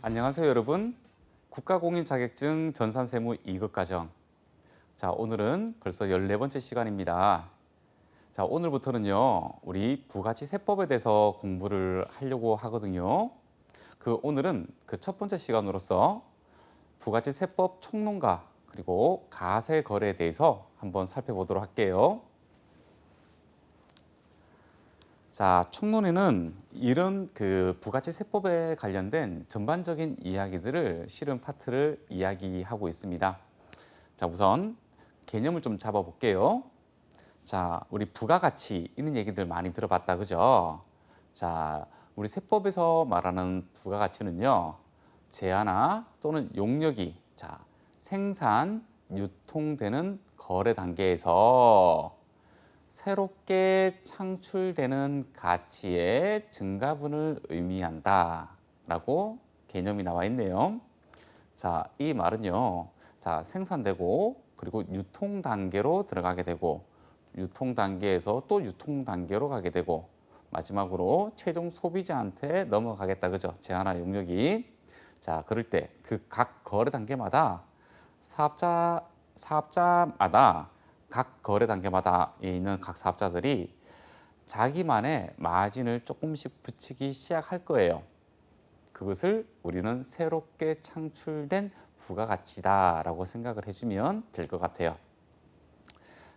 안녕하세요, 여러분. 국가공인 자격증 전산세무 2급 과정. 자, 오늘은 벌써 14번째 시간입니다. 자, 오늘부터는요, 우리 부가치세법에 대해서 공부를 하려고 하거든요. 오늘은 그 첫 번째 시간으로서 부가치세법 총론과 그리고 가세거래에 대해서 한번 살펴보도록 할게요. 자, 총론에는 이런 부가치세법에 관련된 전반적인 이야기들을 실은 파트를 이야기하고 있습니다. 자, 우선 개념을 좀 잡아볼게요. 자, 우리 부가가치 이런 얘기들 많이 들어봤다, 그죠? 자, 우리 세법에서 말하는 부가가치는요, 재화나 또는 용역이 생산, 유통되는 거래 단계에서 새롭게 창출되는 가치의 증가분을 의미한다라고 개념이 나와 있네요. 자, 이 말은요, 생산되고 그리고 유통 단계로 들어가게 되고 유통 단계에서 또 유통 단계로 가게 되고 마지막으로 최종 소비자한테 넘어가겠다, 그죠? 재화나 용역이. 자, 그럴 때 그 각 거래 단계마다 사업자마다 각 거래 단계마다 있는 각 사업자들이 자기만의 마진을 조금씩 붙이기 시작할 거예요. 그것을 우리는 새롭게 창출된 부가가치다라고 생각을 해주면 될 것 같아요.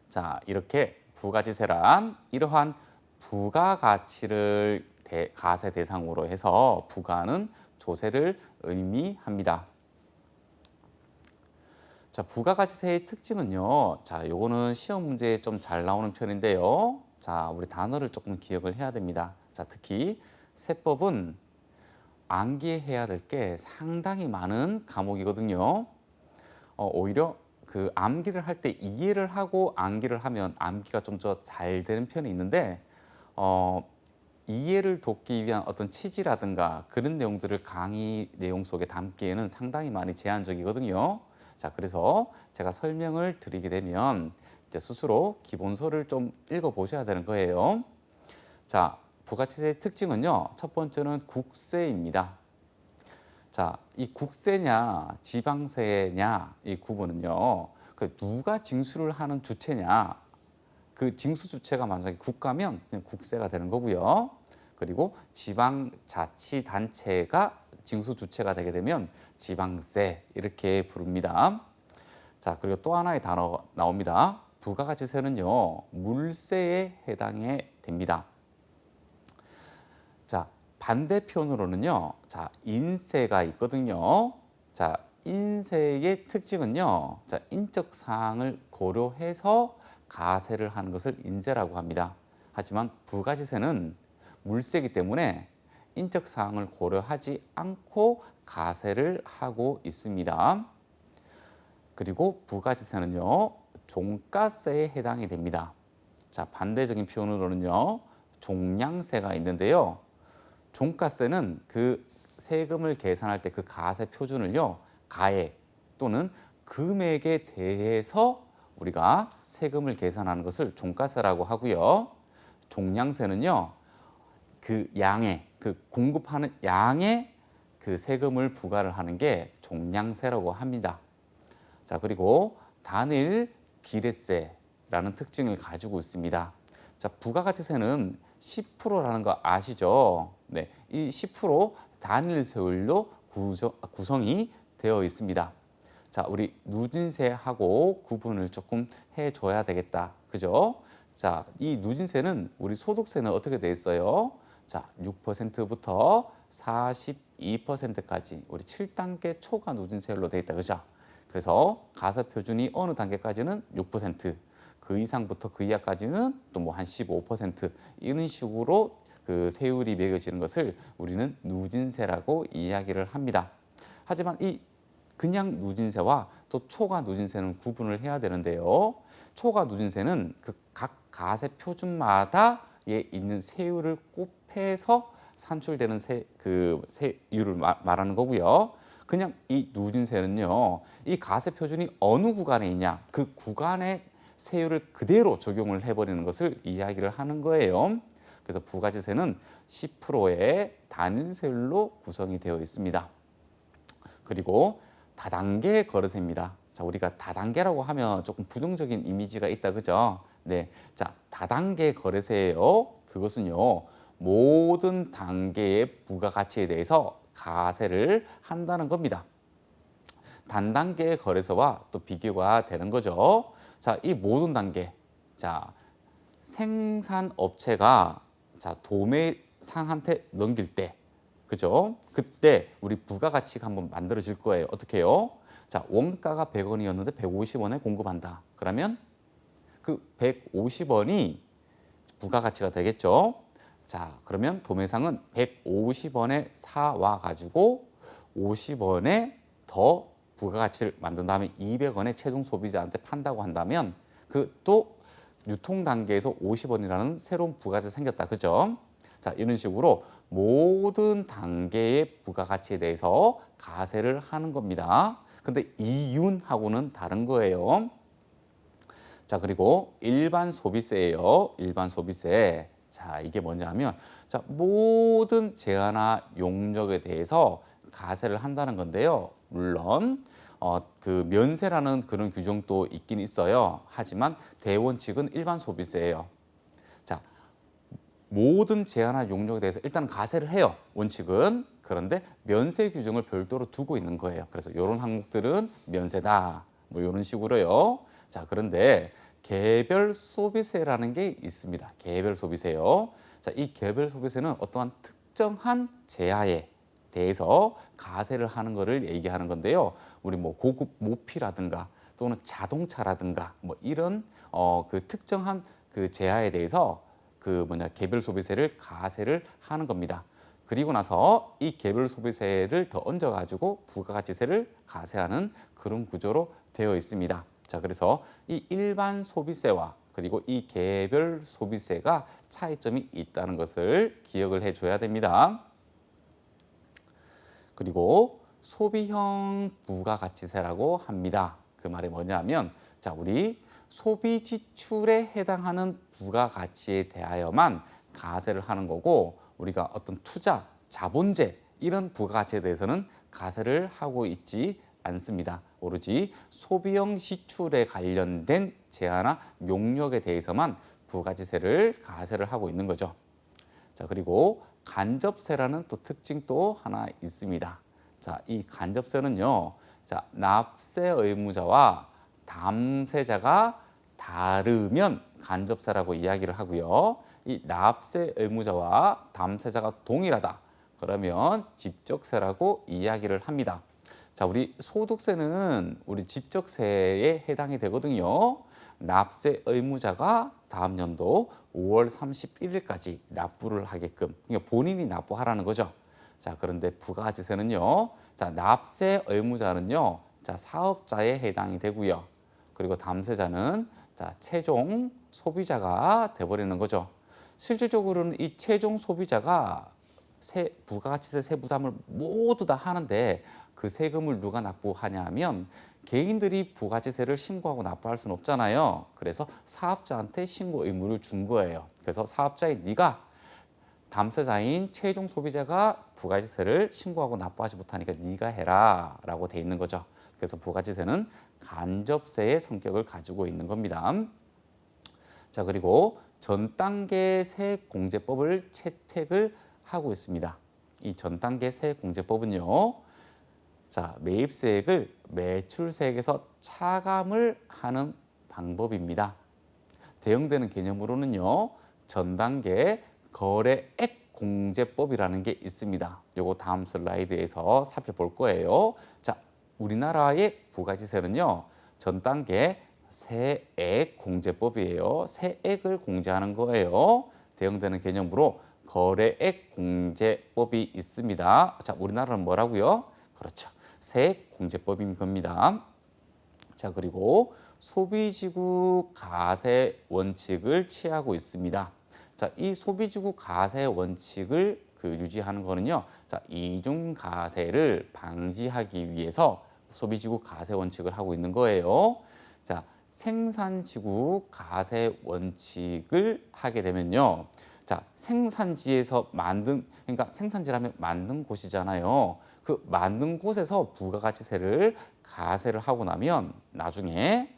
자, 이렇게 부가지세란 이러한 부가가치를 가세 대상으로 해서 부가는 조세를 의미합니다. 자, 부가가치세의 특징은요. 자, 요거는 시험 문제에 좀 잘 나오는 편인데요. 자, 우리 단어를 조금 기억을 해야 됩니다. 자, 특히 세법은 암기해야 될 게 상당히 많은 과목이거든요. 오히려 그 암기를 할 때 이해를 하고 암기를 하면 암기가 좀 더 잘 되는 편이 있는데 이해를 돕기 위한 어떤 취지라든가 그런 내용들을 강의 내용 속에 담기에는 상당히 많이 제한적이거든요. 자, 그래서 제가 설명을 드리게 되면 이제 스스로 기본서를 좀 읽어 보셔야 되는 거예요. 자, 부가치세의 특징은요. 첫 번째는 국세입니다. 자, 이 국세냐 지방세냐 이 구분은요. 누가 징수를 하는 주체냐. 그 징수 주체가 만약에 국가면 그냥 국세가 되는 거고요. 그리고 지방자치단체가 징수 주체가 되게 되면 지방세 이렇게 부릅니다. 자, 그리고 또 하나의 단어 나옵니다. 부가가치세는요, 물세에 해당이 됩니다. 자, 반대편으로는요, 자, 인세가 있거든요. 자, 인세의 특징은요, 자, 인적 사항을 고려해서 가세를 하는 것을 인세라고 합니다. 하지만 부가지세는 물세이기 때문에 인적 사항을 고려하지 않고 가세를 하고 있습니다. 그리고 부가지세는요, 종가세에 해당이 됩니다. 자, 반대적인 표현으로는요, 종량세가 있는데요. 종가세는 그 세금을 계산할 때 그 가세 표준을요, 가액 또는 금액에 대해서 우리가 세금을 계산하는 것을 종가세라고 하고요. 종량세는요, 그 양의, 그 공급하는 양의 그 세금을 부과를 하는 게 종량세라고 합니다. 자, 그리고 단일 비례세라는 특징을 가지고 있습니다. 자, 부가가치세는 10%라는 거 아시죠? 네, 이 10% 단일 세율로 구성이 되어 있습니다. 자, 우리 누진세하고 구분을 조금 해줘야 되겠다. 그죠? 자, 이 누진세는 우리 소득세는 어떻게 돼 있어요? 자, 6%부터 42%까지 우리 7단계 초과 누진세율로 돼 있다. 그죠? 그래서 가세 표준이 어느 단계까지는 6%, 그 이상부터 그 이하까지는 또 뭐 한 15% 이런 식으로 그 세율이 매겨지는 것을 우리는 누진세라고 이야기를 합니다. 하지만 이 그냥 누진세와 또 초과 누진세는 구분을 해야 되는데요. 초과 누진세는 그 각 가세 표준마다 있는 세율을 곱해서 산출되는 세율을 말하는 거고요. 그냥 이 누진세는요, 이 가세 표준이 어느 구간에 있냐, 그 구간의 세율을 그대로 적용을 해버리는 것을 이야기를 하는 거예요. 그래서 부가지세는 10%의 단일 세율로 구성이 되어 있습니다. 그리고 다단계 거래세입니다. 자, 우리가 다단계라고 하면 조금 부정적인 이미지가 있다, 그죠? 네, 자, 다단계 거래세예요. 그것은요, 모든 단계의 부가가치에 대해서 가세를 한다는 겁니다. 단단계 거래소와 또 비교가 되는 거죠. 자, 이 모든 단계. 자, 생산업체가 자, 도매상한테 넘길 때, 그죠? 그때 우리 부가가치가 한번 만들어질 거예요. 어떻게 해요? 자, 원가가 100원이었는데 150원에 공급한다. 그러면 그 150원이 부가가치가 되겠죠. 자, 그러면 도매상은 150원에 사와 가지고 50원에 더 부가가치를 만든 다음에 200원에 최종 소비자한테 판다고 한다면 그 또 유통 단계에서 50원이라는 새로운 부가가치가 생겼다. 그죠? 자, 이런 식으로 모든 단계의 부가가치에 대해서 가세를 하는 겁니다. 근데 이윤하고는 다른 거예요. 자, 그리고 일반 소비세예요. 일반 소비세. 자, 이게 뭐냐면 자, 모든 재화나 용역에 대해서 가세를 한다는 건데요. 물론 그 면세라는 그런 규정도 있긴 있어요. 하지만 대원칙은 일반 소비세예요. 자, 모든 재화나 용역에 대해서 일단 가세를 해요. 원칙은. 그런데 면세 규정을 별도로 두고 있는 거예요. 그래서 이런 항목들은 면세다. 뭐 이런 식으로요. 자, 그런데 개별 소비세라는 게 있습니다. 개별 소비세요. 자, 이 개별 소비세는 어떠한 특정한 재화에 대해서 가세를 하는 것을 얘기하는 건데요. 우리 뭐 고급 모피라든가 또는 자동차라든가 뭐 이런 그 특정한 그 재화에 대해서 그 개별 소비세를 가세를 하는 겁니다. 그리고 나서 이 개별 소비세를 더 얹어 가지고 부가가치세를 가세하는 그런 구조로 되어 있습니다. 자, 그래서 이 일반 소비세와 그리고 이 개별 소비세가 차이점이 있다는 것을 기억을 해줘야 됩니다. 그리고 소비형 부가가치세라고 합니다. 그 말이 뭐냐면 자, 우리 소비 지출에 해당하는 부가가치에 대하여만 가세를 하는 거고 우리가 어떤 투자, 자본재 이런 부가가치에 대해서는 가세를 하고 있지 않습니다. 오로지 소비형 지출에 관련된 재화나 용역에 대해서만 부가가치세를 가세를 하고 있는 거죠. 자, 그리고 간접세라는 또 특징도 하나 있습니다. 자, 이 간접세는요. 자, 납세 의무자와 담세자가 다르면 간접세라고 이야기를 하고요. 이 납세 의무자와 담세자가 동일하다. 그러면 직접세라고 이야기를 합니다. 자, 우리 소득세는 우리 직접세에 해당이 되거든요. 납세 의무자가 다음 연도 5월 31일까지 납부를 하게끔 그러니까 본인이 납부하라는 거죠. 자, 그런데 부가가치세는요. 자, 납세 의무자는요. 자, 사업자에 해당이 되고요. 그리고 담세자는 자, 최종 소비자가 돼버리는 거죠. 실질적으로는 이 최종 소비자가 부가가치세 세부담을 모두 다 하는데 그 세금을 누가 납부하냐 하면 개인들이 부가가치세를 신고하고 납부할 수는 없잖아요. 그래서 사업자한테 신고 의무를 준 거예요. 그래서 사업자의 네가 담세자인 최종 소비자가 부가가치세를 신고하고 납부하지 못하니까 네가 해라 라고 돼 있는 거죠. 그래서 부가가치세는 간접세의 성격을 가지고 있는 겁니다. 자, 그리고 전 단계 세액공제법을 채택을 하고 있습니다. 이 전 단계 세액공제법은요. 자, 매입세액을 매출세액에서 차감을 하는 방법입니다. 대응되는 개념으로는요. 전 단계 거래액 공제법이라는 게 있습니다. 요거 다음 슬라이드에서 살펴볼 거예요. 자, 우리나라의 부가가치세는요. 전 단계 세액 공제법이에요. 세액을 공제하는 거예요. 대응되는 개념으로 거래액 공제법이 있습니다. 자, 우리나라는 뭐라고요? 그렇죠. 세액공제법인 겁니다. 자, 그리고 소비지구 가세 원칙을 취하고 있습니다. 자, 이 소비지구 가세 원칙을 유지하는 거는요. 자, 이중 가세를 방지하기 위해서 소비지구 가세 원칙을 하고 있는 거예요. 자, 생산지구 가세 원칙을 하게 되면요. 자, 생산지에서 그러니까 생산지라면 만든 곳이잖아요. 그 만든 곳에서 부가가치세를 가세를 하고 나면 나중에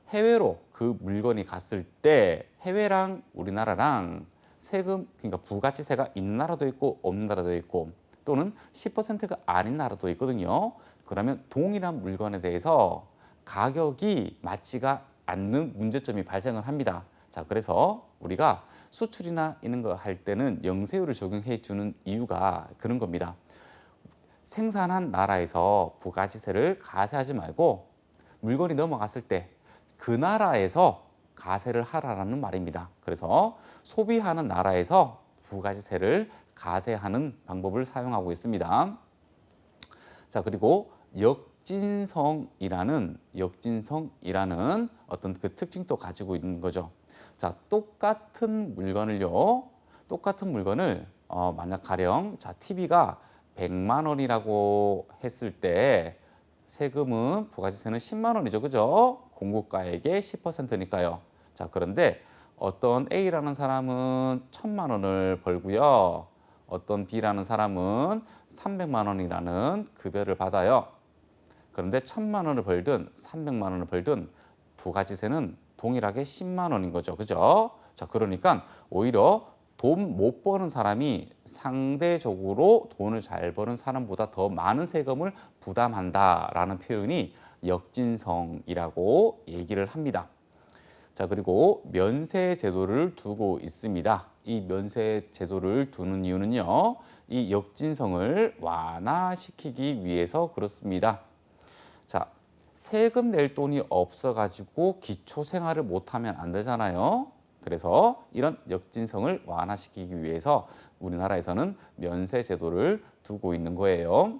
해외로 그 물건이 갔을 때 해외랑 우리나라랑 세금, 그러니까 부가치세가 있는 나라도 있고 없는 나라도 있고 또는 10%가 아닌 나라도 있거든요. 그러면 동일한 물건에 대해서 가격이 맞지가 않는 문제점이 발생을 합니다. 자, 그래서 우리가 수출이나 이런 거 할 때는 영세율을 적용해 주는 이유가 그런 겁니다. 생산한 나라에서 부가치세를 가세하지 말고 물건이 넘어갔을 때 그 나라에서 가세를 하라는 말입니다. 그래서 소비하는 나라에서 부가치세를 가세하는 방법을 사용하고 있습니다. 자, 그리고 역진성이라는 어떤 그 특징도 가지고 있는 거죠. 자, 똑같은 물건을 만약 가령 자, TV가 100만 원이라고 했을 때 세금은 부가세는 10만 원이죠. 그죠? 공급가액의 10%니까요. 자, 그런데 어떤 A라는 사람은 1000만 원을 벌고요. 어떤 B라는 사람은 300만 원이라는 급여를 받아요. 그런데 1000만 원을 벌든 300만 원을 벌든 부가지세는 동일하게 10만 원인 거죠. 그죠? 자, 그러니까 오히려 돈 못 버는 사람이 상대적으로 돈을 잘 버는 사람보다 더 많은 세금을 부담한다라는 표현이 역진성이라고 얘기를 합니다. 자, 그리고 면세 제도를 두고 있습니다. 이 면세 제도를 두는 이유는요, 이 역진성을 완화시키기 위해서 그렇습니다. 자, 세금 낼 돈이 없어가지고 기초생활을 못하면 안 되잖아요. 그래서 이런 역진성을 완화시키기 위해서 우리나라에서는 면세 제도를 두고 있는 거예요.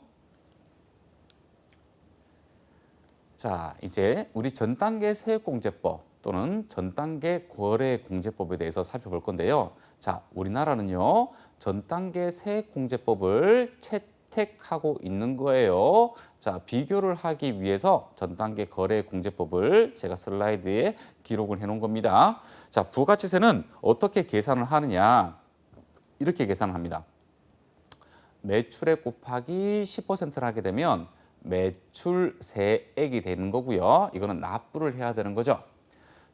자, 이제 우리 전단계 세액공제법 또는 전단계 거래공제법에 대해서 살펴볼 건데요. 자, 우리나라는요, 전단계 세액공제법을 채택하고 있는 거예요. 자, 비교를 하기 위해서 전단계 거래공제법을 제가 슬라이드에 기록을 해 놓은 겁니다. 자, 부가치세는 어떻게 계산을 하느냐? 이렇게 계산을 합니다. 매출액 곱하기 10%를 하게 되면 매출세액이 되는 거고요. 이거는 납부를 해야 되는 거죠.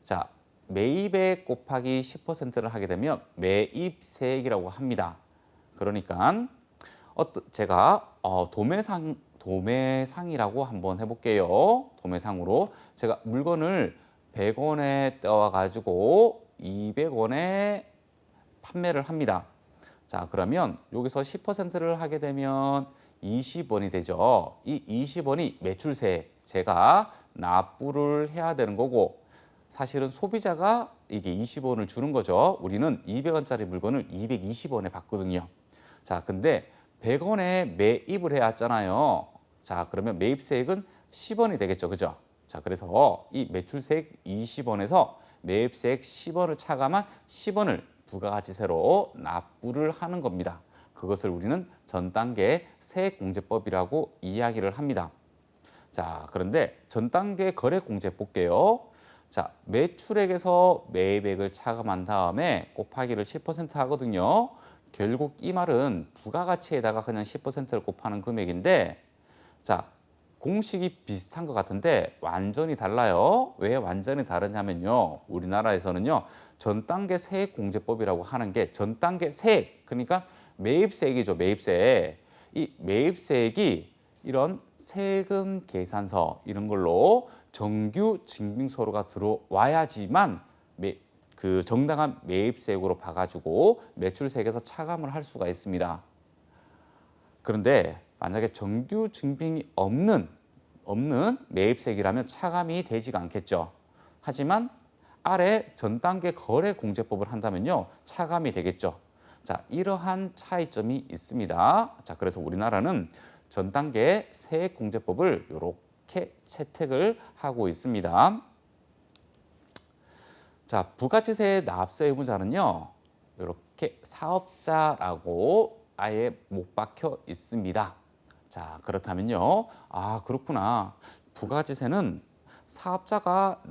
자, 매입액 곱하기 10%를 하게 되면 매입세액이라고 합니다. 그러니까 제가 도매상이라고 한번 해볼게요. 도매상으로 제가 물건을 100원에 떼와가지고 200원에 판매를 합니다. 자, 그러면 여기서 10%를 하게 되면 20원이 되죠. 이 20원이 매출세 제가 납부를 해야 되는 거고 사실은 소비자가 이게 20원을 주는 거죠. 우리는 200원짜리 물건을 220원에 받거든요. 자, 근데 100원에 매입을 해왔잖아요. 자, 그러면 매입세액은 10원이 되겠죠. 그죠? 자, 그래서 이 매출세액 20원에서 매입세액 10원을 차감한 10원을 부가가치세로 납부를 하는 겁니다. 그것을 우리는 전단계 세액공제법이라고 이야기를 합니다. 자, 그런데 전단계 거래공제 볼게요. 자, 매출액에서 매입액을 차감한 다음에 곱하기를 10% 하거든요. 결국 이 말은 부가가치에다가 그냥 10%를 곱하는 금액인데, 자, 공식이 비슷한 것 같은데 완전히 달라요. 왜 완전히 다르냐면요. 우리나라에서는요, 전단계 세액공제법이라고 하는 게 전단계 세액, 그러니까 매입세액이죠. 매입세액. 이 매입세액이 이런 세금 계산서 이런 걸로 정규 증빙서류가 들어와야지만 그 정당한 매입세액으로 봐가지고 매출세액에서 차감을 할 수가 있습니다. 그런데 만약에 정규 증빙이 없는 매입세액이라면 차감이 되지가 않겠죠. 하지만 아래 전단계 거래공제법을 한다면요, 차감이 되겠죠. 자, 이러한 차이점이 있습니다. 자, 그래서 우리나라는 전단계 세액공제법을 이렇게 채택을 하고 있습니다. 자, 부가치세 납세 의무자는요, 이렇게 사업자라고 아예 못 박혀 있습니다. 자, 그렇다면요, 아, 그렇구나. 부가치세는 사업자가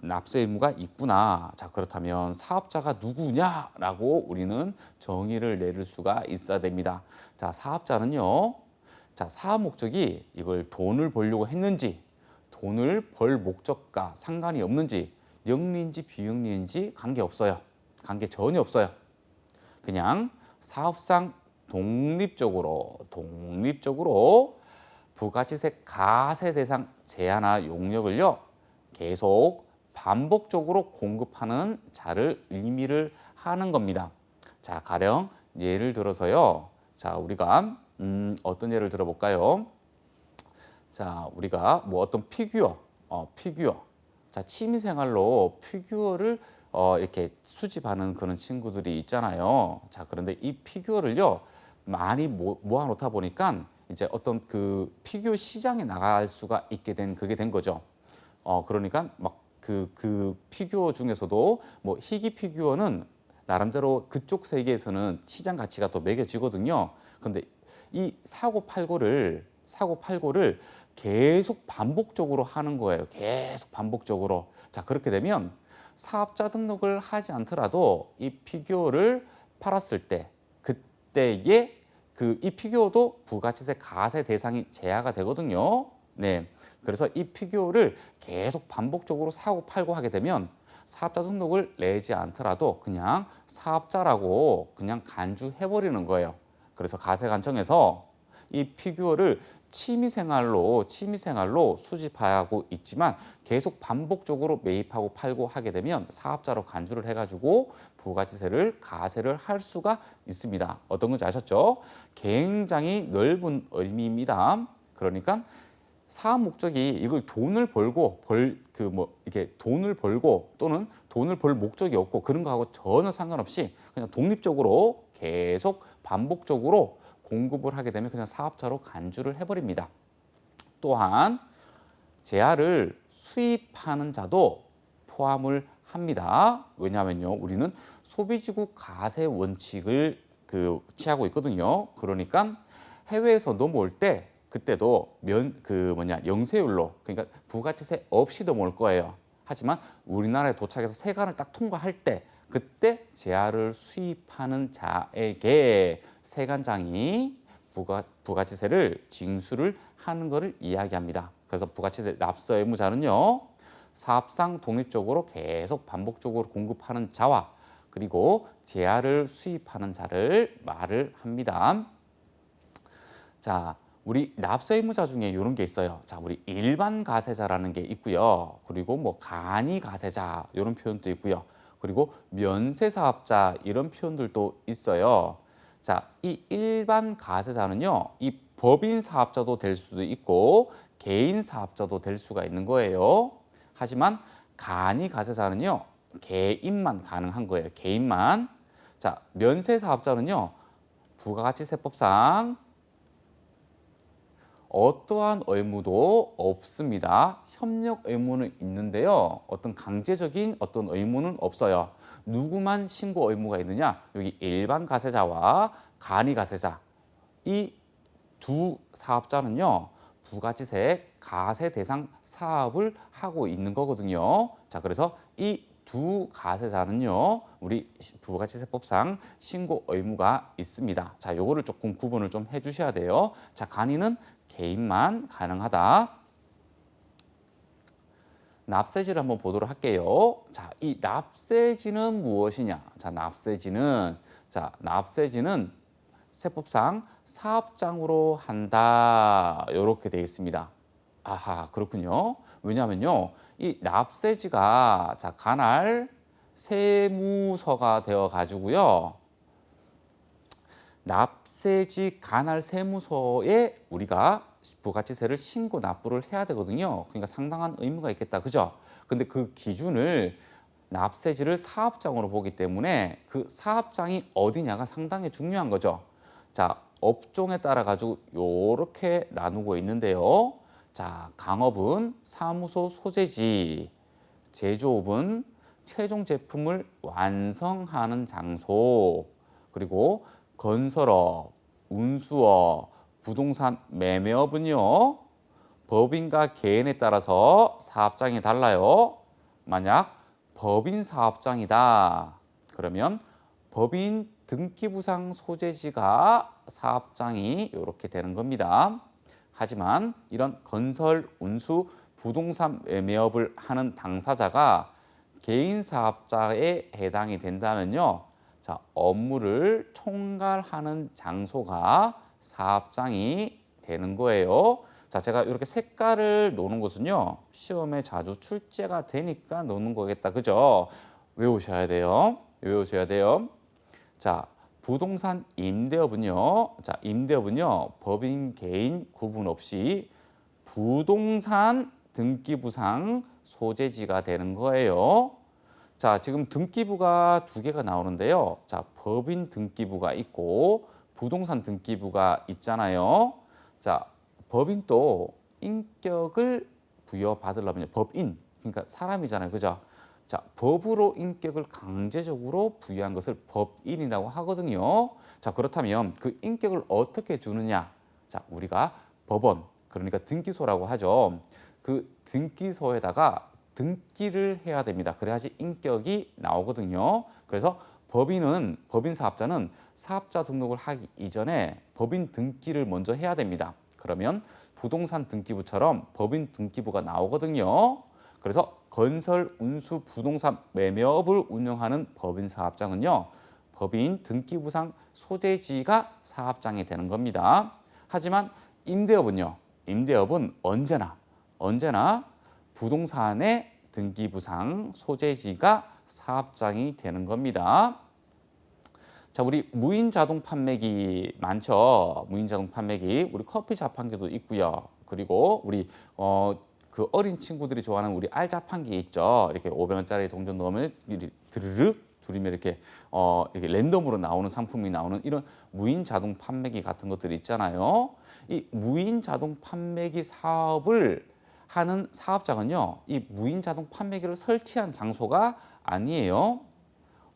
납세 의무가 있구나. 자, 그렇다면 사업자가 누구냐라고 우리는 정의를 내릴 수가 있어야 됩니다. 자, 사업자는요. 자, 사업 목적이 이걸 돈을 벌려고 했는지, 돈을 벌 목적과 상관이 없는지, 영리인지 비영리인지 관계없어요. 관계 전혀 없어요. 그냥 사업상 독립적으로 부가치세 가세 대상 제한화 용역을요 계속 반복적으로 공급하는 자를 의미를 하는 겁니다. 자, 가령 예를 들어서요. 자, 우리가 어떤 예를 들어볼까요? 자, 우리가 뭐 어떤 피규어. 자, 취미생활로 피규어를 이렇게 수집하는 그런 친구들이 있잖아요. 자, 그런데 이 피규어를요 많이 모아놓다 보니까 이제 어떤 그 피규어 시장에 나갈 수가 있게 된 그게 된 거죠. 그러니까 막 그 피규어 중에서도 뭐 희귀 피규어는 나름대로 그쪽 세계에서는 시장 가치가 더 매겨지거든요. 근데 이 사고 팔고를 계속 반복적으로 하는 거예요. 계속 반복적으로. 자, 그렇게 되면 사업자 등록을 하지 않더라도 이 피규어를 팔았을 때 그때에 이 피규어도 부가치세 가세 대상이 제하가 되거든요. 네. 그래서 이 피규어를 계속 반복적으로 사고 팔고 하게 되면 사업자 등록을 내지 않더라도 그냥 사업자라고 그냥 간주해버리는 거예요. 그래서 가세관청에서 이 피규어를 취미생활로 수집하고 있지만 계속 반복적으로 매입하고 팔고 하게 되면 사업자로 간주를 해가지고 부가치세를 가세를 할 수가 있습니다. 어떤 건지 아셨죠? 굉장히 넓은 의미입니다. 그러니까 사업 목적이 이걸 돈을 벌고 이렇게 돈을 벌고 또는 돈을 벌 목적이 없고 그런 거하고 전혀 상관없이 그냥 독립적으로 계속 반복적으로 공급을 하게 되면 그냥 사업자로 간주를 해버립니다. 또한 재화를 수입하는 자도 포함을 합니다. 왜냐하면요, 우리는 소비지구 가세 원칙을 취하고 있거든요. 그러니까 해외에서 넘어올 때 그때도 영세율로 그러니까 부가치세 없이 넘어올 거예요. 하지만 우리나라에 도착해서 세관을 딱 통과할 때 그때 재화를 수입하는 자에게 세관장이 부가치세를 징수를 하는 것을 이야기합니다. 그래서 부가치세 납세 의무자는요, 사업상 독립적으로 계속 반복적으로 공급하는 자와 그리고 재화를 수입하는 자를 말을 합니다. 자, 우리 납세 의무자 중에 이런 게 있어요. 자, 우리 일반 가세자라는 게 있고요. 그리고 뭐 간이 가세자 이런 표현도 있고요. 그리고 면세사업자 이런 표현들도 있어요. 자, 이 일반 가세자는요, 이 법인 사업자도 될 수도 있고 개인 사업자도 될 수가 있는 거예요. 하지만 간이 가세자는요, 개인만 가능한 거예요. 개인만. 자, 면세사업자는요, 부가가치세법상 어떠한 의무도 없습니다. 협력 의무는 있는데요. 어떤 강제적인 어떤 의무는 없어요. 누구만 신고 의무가 있느냐? 여기 일반 가세자와 간이 가세자. 이 두 사업자는요. 부가치세 가세 대상 사업을 하고 있는 거거든요. 자, 그래서 이 두 가세자는요. 우리 부가치세법상 신고 의무가 있습니다. 자, 요거를 조금 구분을 좀 해주셔야 돼요. 자, 간이는 개인만 가능하다. 납세지를 한번 보도록 할게요. 자, 이 납세지는 무엇이냐? 자, 납세지는 세법상 사업장으로 한다. 이렇게 되어 있습니다. 아하, 그렇군요. 왜냐하면요, 이 납세지가 관할 세무서가 되어 가지고요. 납세지 관할 세무서에 우리가 부가치세를 신고 납부를 해야 되거든요. 그러니까 상당한 의무가 있겠다. 그죠? 근데 그 기준을 납세지를 사업장으로 보기 때문에 그 사업장이 어디냐가 상당히 중요한 거죠. 자, 업종에 따라 가지고 요렇게 나누고 있는데요. 자, 강업은 사무소 소재지, 제조업은 최종 제품을 완성하는 장소, 그리고 건설업, 운수업, 부동산 매매업은요, 법인과 개인에 따라서 사업장이 달라요. 만약 법인 사업장이다. 그러면 법인 등기부상 소재지가 사업장이 이렇게 되는 겁니다. 하지만 이런 건설, 운수, 부동산 매매업을 하는 당사자가 개인 사업자에 해당이 된다면요. 자, 업무를 총괄하는 장소가 사업장이 되는 거예요. 자, 제가 이렇게 색깔을 놓는 것은요. 시험에 자주 출제가 되니까 놓는 거겠다. 그죠? 외우셔야 돼요. 외우셔야 돼요. 자, 부동산 임대업은요. 자, 임대업은요. 법인 개인 구분 없이 부동산 등기부상 소재지가 되는 거예요. 자, 지금 등기부가 두 개가 나오는데요. 자, 법인 등기부가 있고 부동산 등기부가 있잖아요. 자, 법인도 인격을 부여받으려면 법인, 그러니까 사람이잖아요. 그죠? 자, 법으로 인격을 강제적으로 부여한 것을 법인이라고 하거든요. 자, 그렇다면 그 인격을 어떻게 주느냐? 자, 우리가 법원, 그러니까 등기소라고 하죠. 그 등기소에다가 등기를 해야 됩니다. 그래야지 인격이 나오거든요. 그래서 법인 사업자는 사업자 등록을 하기 이전에 법인 등기를 먼저 해야 됩니다. 그러면 부동산 등기부처럼 법인 등기부가 나오거든요. 그래서 건설, 운수, 부동산 매매업을 운영하는 법인 사업장은요. 법인 등기부상 소재지가 사업장이 되는 겁니다. 하지만 임대업은요. 임대업은 언제나 부동산의 등기부상 소재지가 사업장이 되는 겁니다. 자, 우리 무인 자동 판매기 많죠. 무인 자동 판매기, 우리 커피 자판기도 있고요. 그리고 우리 그 어린 친구들이 좋아하는 우리 알 자판기 있죠. 이렇게 500원짜리 동전 넣으면 드르륵 두리면 이렇게 이렇게 랜덤으로 나오는 상품이 나오는 이런 무인 자동 판매기 같은 것들이 있잖아요. 이 무인 자동 판매기 사업을 하는 사업장은요, 이 무인 자동 판매기를 설치한 장소가 아니에요.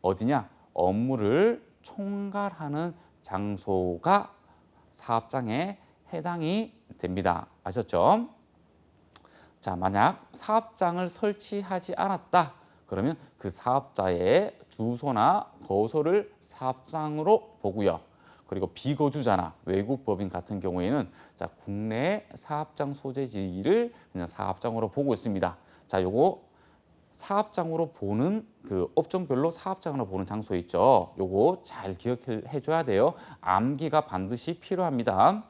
어디냐? 업무를 총괄하는 장소가 사업장에 해당이 됩니다. 아셨죠? 자, 만약 사업장을 설치하지 않았다. 그러면 그 사업자의 주소나 거소를 사업장으로 보고요. 그리고 비거주자나 외국 법인 같은 경우에는 자, 국내 사업장 소재지를 그냥 사업장으로 보고 있습니다. 자, 요거 사업장으로 보는 그 업종별로 사업장으로 보는 장소 있죠. 요거 잘 기억해 줘야 돼요. 암기가 반드시 필요합니다.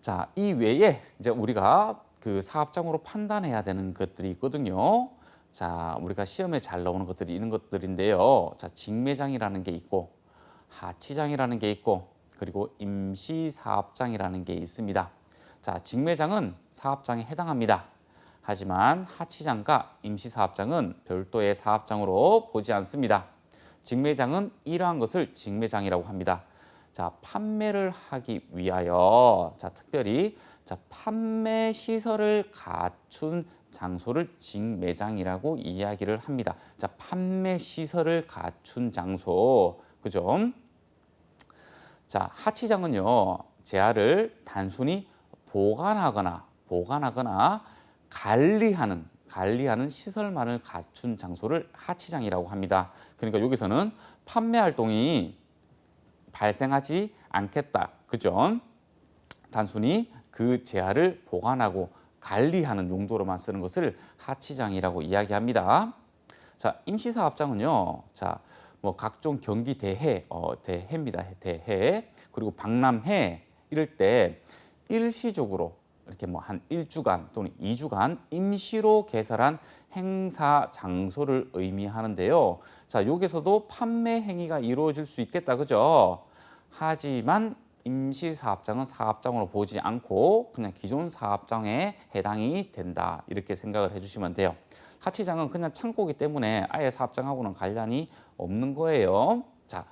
자, 이 외에 이제 우리가 그 사업장으로 판단해야 되는 것들이 있거든요. 자, 우리가 시험에 잘 나오는 것들이 이런 것들인데요. 자, 직매장이라는 게 있고, 하치장이라는 게 있고, 그리고 임시사업장이라는 게 있습니다. 자, 직매장은 사업장에 해당합니다. 하지만 하치장과 임시사업장은 별도의 사업장으로 보지 않습니다. 직매장은 이러한 것을 직매장이라고 합니다. 자, 판매를 하기 위하여 특별히 판매 시설을 갖춘 장소를 직매장이라고 이야기를 합니다. 자, 판매 시설을 갖춘 장소, 그죠? 자, 하치장은요, 재화를 단순히 보관하거나 관리하는 시설만을 갖춘 장소를 하치장이라고 합니다. 그러니까 여기서는 판매 활동이 발생하지 않겠다. 그죠? 단순히 그 재화를 보관하고 관리하는 용도로만 쓰는 것을 하치장이라고 이야기합니다. 자, 임시사업장은요. 자, 뭐 각종 경기 대회입니다. 대회. 그리고 박람회 이럴 때 일시적으로 이렇게 뭐 한 1주간 또는 2주간 임시로 개설한 행사 장소를 의미하는데요. 자, 여기서도 판매 행위가 이루어질 수 있겠다. 그죠? 하지만 임시사업장은 사업장으로 보지 않고 그냥 기존 사업장에 해당이 된다. 이렇게 생각을 해주시면 돼요. 하치장은 그냥 창고이기 때문에 아예 사업장하고는 관련이 없는 거예요. 자,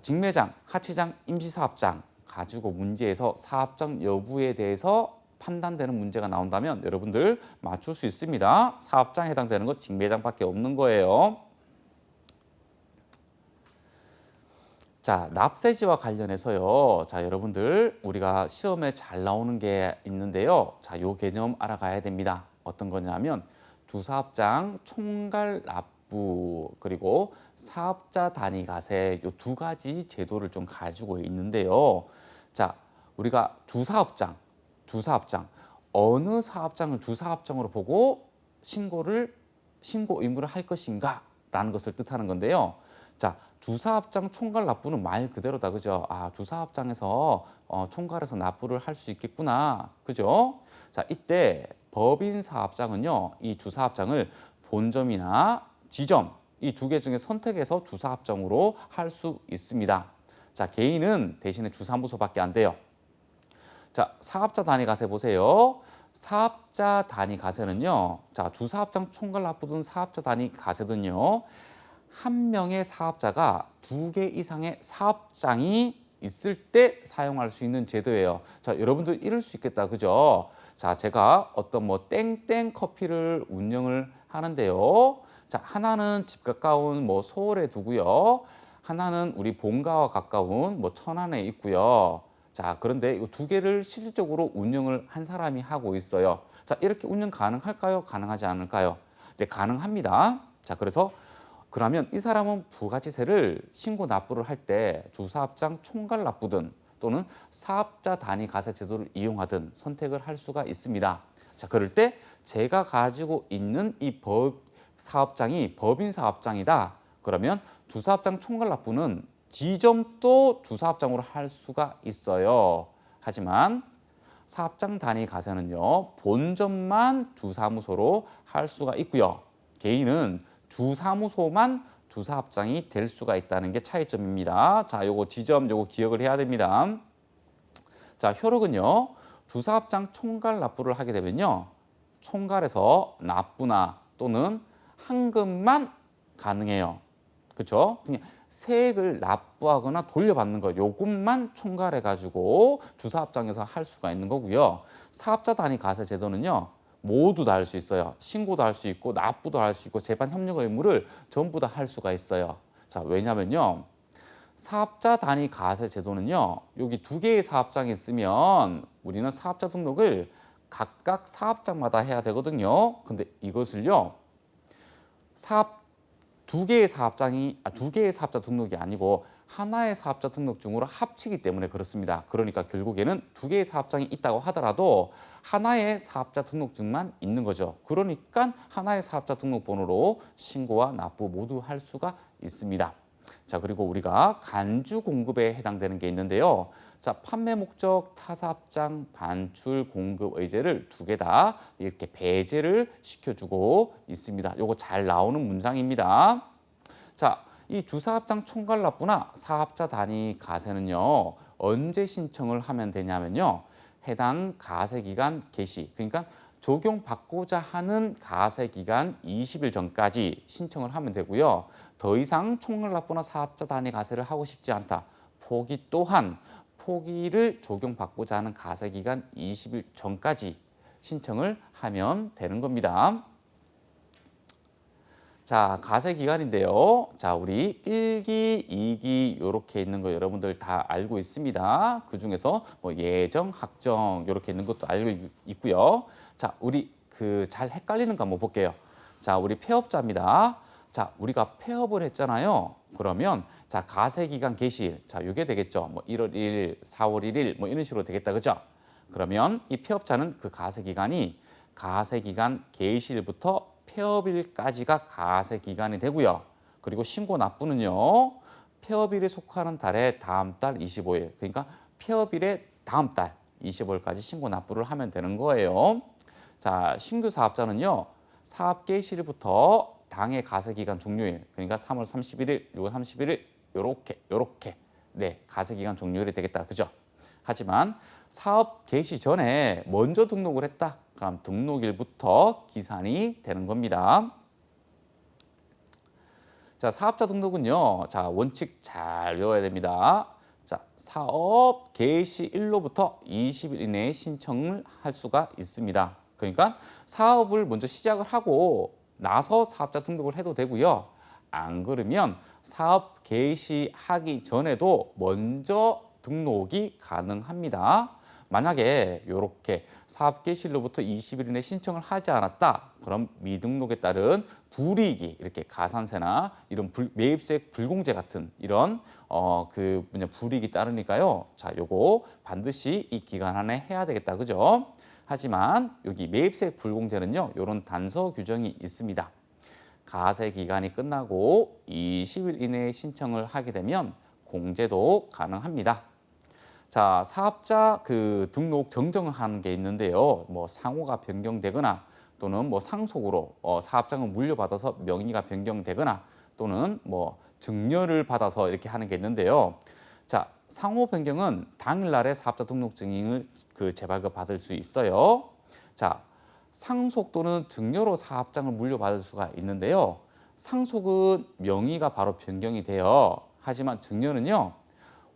직매장, 하치장, 임시사업장 가지고 문제에서 사업장 여부에 대해서 판단되는 문제가 나온다면 여러분들 맞출 수 있습니다. 사업장에 해당되는 것 직매장밖에 없는 거예요. 자, 납세지와 관련해서요. 자, 여러분들 우리가 시험에 잘 나오는 게 있는데요. 자, 요 개념 알아가야 됩니다. 어떤 거냐면 주사업장 총괄 납부 그리고 사업자 단위 과세 요 두 가지 제도를 좀 가지고 있는데요. 자, 우리가 주사업장 어느 사업장을 주사업장으로 보고 신고 의무를 할 것인가라는 것을 뜻하는 건데요. 자, 주사업장 총괄 납부는 말 그대로다, 그죠? 아, 주사업장에서 총괄해서 납부를 할 수 있겠구나, 그죠? 자, 이때 법인 사업장은요, 이 주사업장을 본점이나 지점 이 두 개 중에 선택해서 주사업장으로 할 수 있습니다. 자, 개인은 대신에 주사무소밖에 안 돼요. 자, 사업자 단위 과세 보세요. 사업자 단위 과세는요. 자, 주사업장 총괄 납부든 사업자 단위 과세든요. 한 명의 사업자가 두 개 이상의 사업장이 있을 때 사용할 수 있는 제도예요. 자, 여러분들 이럴 수 있겠다, 그죠? 자, 제가 어떤 뭐 땡땡 커피를 운영을 하는데요. 자, 하나는 집 가까운 뭐 서울에 두고요. 하나는 우리 본가와 가까운 뭐 천안에 있고요. 자, 그런데 이 두 개를 실질적으로 운영을 한 사람이 하고 있어요. 자, 이렇게 운영 가능할까요? 가능하지 않을까요? 네, 가능합니다. 자, 그래서 그러면 이 사람은 부가치세를 신고 납부를 할 때 주사업장 총괄 납부든 또는 사업자 단위 과세 제도를 이용하든 선택을 할 수가 있습니다. 자, 그럴 때 제가 가지고 있는 이 사업장이 법인 사업장이다. 그러면 주사업장 총괄 납부는 지점도 주사업장으로 할 수가 있어요. 하지만 사업장 단위 과세는요, 본점만 주사무소로 할 수가 있고요. 개인은 주사무소만 주사업장이 될 수가 있다는 게 차이점입니다. 자, 요거 지점 요거 기억을 해야 됩니다. 자, 효력은요, 주사업장 총괄 납부를 하게 되면요, 총괄해서 납부나 또는 환급만 가능해요. 그렇죠? 그냥 세액을 납부하거나 돌려받는 거 요것만 총괄해 가지고 주사업장에서 할 수가 있는 거고요. 사업자 단위 과세 제도는요. 모두 다 할 수 있어요. 신고도 할 수 있고 납부도 할 수 있고 재반 협력 의무를 전부 다 할 수가 있어요. 자, 왜냐면요. 사업자 단위 과세 제도는요. 여기 두 개의 사업장이 있으면 우리는 사업자 등록을 각각 사업장마다 해야 되거든요. 근데 이것을요. 두 개의 사업자 등록이 아니고 하나의 사업자 등록증으로 합치기 때문에 그렇습니다. 그러니까 결국에는 두 개의 사업장이 있다고 하더라도 하나의 사업자 등록증만 있는 거죠. 그러니까 하나의 사업자 등록번호로 신고와 납부 모두 할 수가 있습니다. 자, 그리고 우리가 간주 공급에 해당되는 게 있는데요. 자, 판매 목적 타사업장 반출 공급 의제를 두 개 다 이렇게 배제를 시켜주고 있습니다. 요거 잘 나오는 문장입니다. 자, 이 주사업장 총괄 납부나 사업자 단위 과세는요. 언제 신청을 하면 되냐면요. 해당 과세기간 개시, 그러니까 적용받고자 하는 과세기간 20일 전까지 신청을 하면 되고요. 더 이상 총괄 납부나 사업자 단위 과세를 하고 싶지 않다. 포기 또한 포기를 적용받고자 하는 과세기간 20일 전까지 신청을 하면 되는 겁니다. 자, 과세 기간인데요. 자, 우리 1기, 2기 이렇게 있는 거 여러분들 다 알고 있습니다. 그중에서 뭐 예정, 확정 이렇게 있는 것도 알고 있고요. 자, 우리 잘 헷갈리는 거 한번 볼게요. 자, 우리 폐업자입니다. 자, 우리가 폐업을 했잖아요. 그러면 자, 과세 기간 개시일. 자, 이게 되겠죠. 뭐 1월 1일, 4월 1일 뭐 이런 식으로 되겠다. 그죠? 그러면 이 폐업자는 그 과세 기간이 과세 기간 개시일부터 폐업일까지가 과세 기간이 되고요. 그리고 신고 납부는요. 폐업일에 속하는 달의 다음 달 25일. 그러니까 폐업일의 다음 달 25일까지 신고 납부를 하면 되는 거예요. 자, 신규 사업자는요. 사업 개시일부터 당해 과세 기간 종료일. 그러니까 3월 31일, 6월 31일 요렇게 네, 과세 기간 종료일이 되겠다. 그죠? 하지만 사업 개시 전에 먼저 등록을 했다. 그럼 등록일부터 기산이 되는 겁니다. 자, 사업자 등록은요. 자, 원칙 잘 외워야 됩니다. 자, 사업 개시일로부터 20일 이내에 신청을 할 수가 있습니다. 그러니까 사업을 먼저 시작을 하고 나서 사업자 등록을 해도 되고요. 안 그러면 사업 개시하기 전에도 먼저 등록이 가능합니다. 만약에 이렇게 사업 개시일로부터 20일 이내 신청을 하지 않았다. 그럼 미등록에 따른 불이익이 이렇게 가산세나 이런 매입세 불공제 같은 이런 불이익이 따르니까요. 자, 요거 반드시 이 기간 안에 해야 되겠다. 그죠? 하지만 여기 매입세 불공제는요. 요런 단서 규정이 있습니다. 가세 기간이 끝나고 20일 이내에 신청을 하게 되면 공제도 가능합니다. 자, 사업자 등록 정정을 하는 게 있는데요. 뭐 상호가 변경되거나 또는 뭐 상속으로 사업장을 물려받아서 명의가 변경되거나 또는 뭐 증여를 받아서 이렇게 하는 게 있는데요. 자, 상호 변경은 당일날에 사업자 등록 증인을 재발급 받을 수 있어요. 자, 상속 또는 증여로 사업장을 물려받을 수가 있는데요. 상속은 명의가 바로 변경이 돼요. 하지만 증여는요.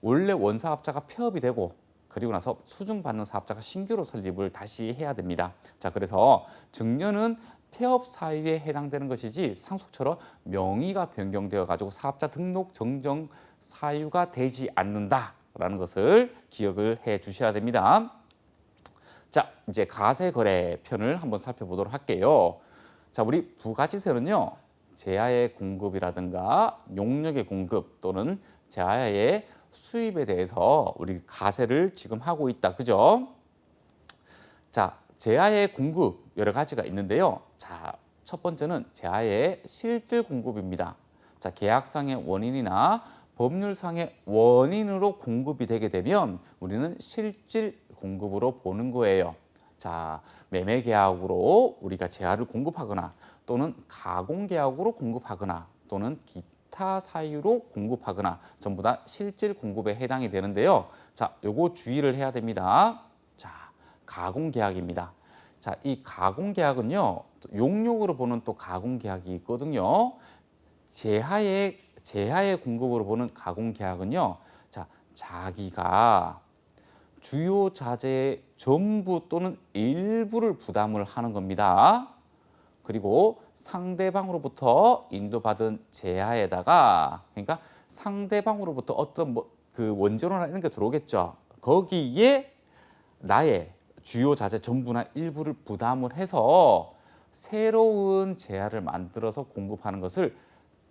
원래 원사업자가 폐업이 되고 그리고 나서 수중받는 사업자가 신규로 설립을 다시 해야 됩니다. 자, 그래서 증여는 폐업 사유에 해당되는 것이지 상속처럼 명의가 변경되어 가지고 사업자 등록 정정 사유가 되지 않는다라는 것을 기억을 해 주셔야 됩니다. 자, 이제 가세거래 편을 한번 살펴보도록 할게요. 자, 우리 부가치세는요. 제야의 공급이라든가 용역의 공급 또는 제야의 수입에 대해서 우리 가세를 지금 하고 있다. 그죠? 자, 제야의 공급 여러 가지가 있는데요. 자, 첫 번째는 제야의 실질 공급입니다. 자, 계약상의 원인이나 법률상의 원인으로 공급이 되게 되면 우리는 실질 공급으로 보는 거예요. 자, 매매 계약으로 우리가 제야를 공급하거나 또는 가공 계약으로 공급하거나 또는 기타 사유로 공급하거나 전부 다 실질 공급에 해당이 되는데요. 자, 요거 주의를 해야 됩니다. 자, 가공 계약입니다. 자, 이 가공 계약은요. 용역으로 보는 또 가공 계약이 있거든요. 제하의 공급으로 보는 가공 계약은요. 자, 자기가 주요 자재의 전부 또는 일부를 부담을 하는 겁니다. 그리고 상대방으로부터 인도받은 제하에다가 그러니까 상대방으로부터 어떤 원재료나 이런 게 들어오겠죠. 거기에 나의 주요 자재 전부나 일부를 부담을 해서 새로운 제하를 만들어서 공급하는 것을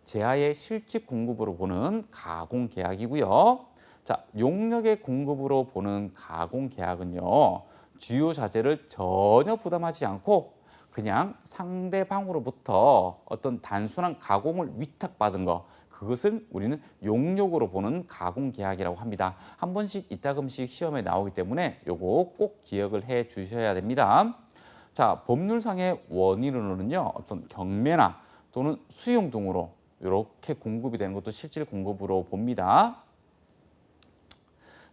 제하의 실질 공급으로 보는 가공 계약이고요. 자, 용역의 공급으로 보는 가공 계약은요. 주요 자재를 전혀 부담하지 않고 그냥 상대방으로부터 어떤 단순한 가공을 위탁받은 거 그것은 우리는 용역으로 보는 가공 계약이라고 합니다. 한 번씩 이따금씩 시험에 나오기 때문에 요거 꼭 기억을 해 주셔야 됩니다. 자, 법률상의 원인으로는요. 어떤 경매나 또는 수용 등으로 이렇게 공급이 되는 것도 실질 공급으로 봅니다.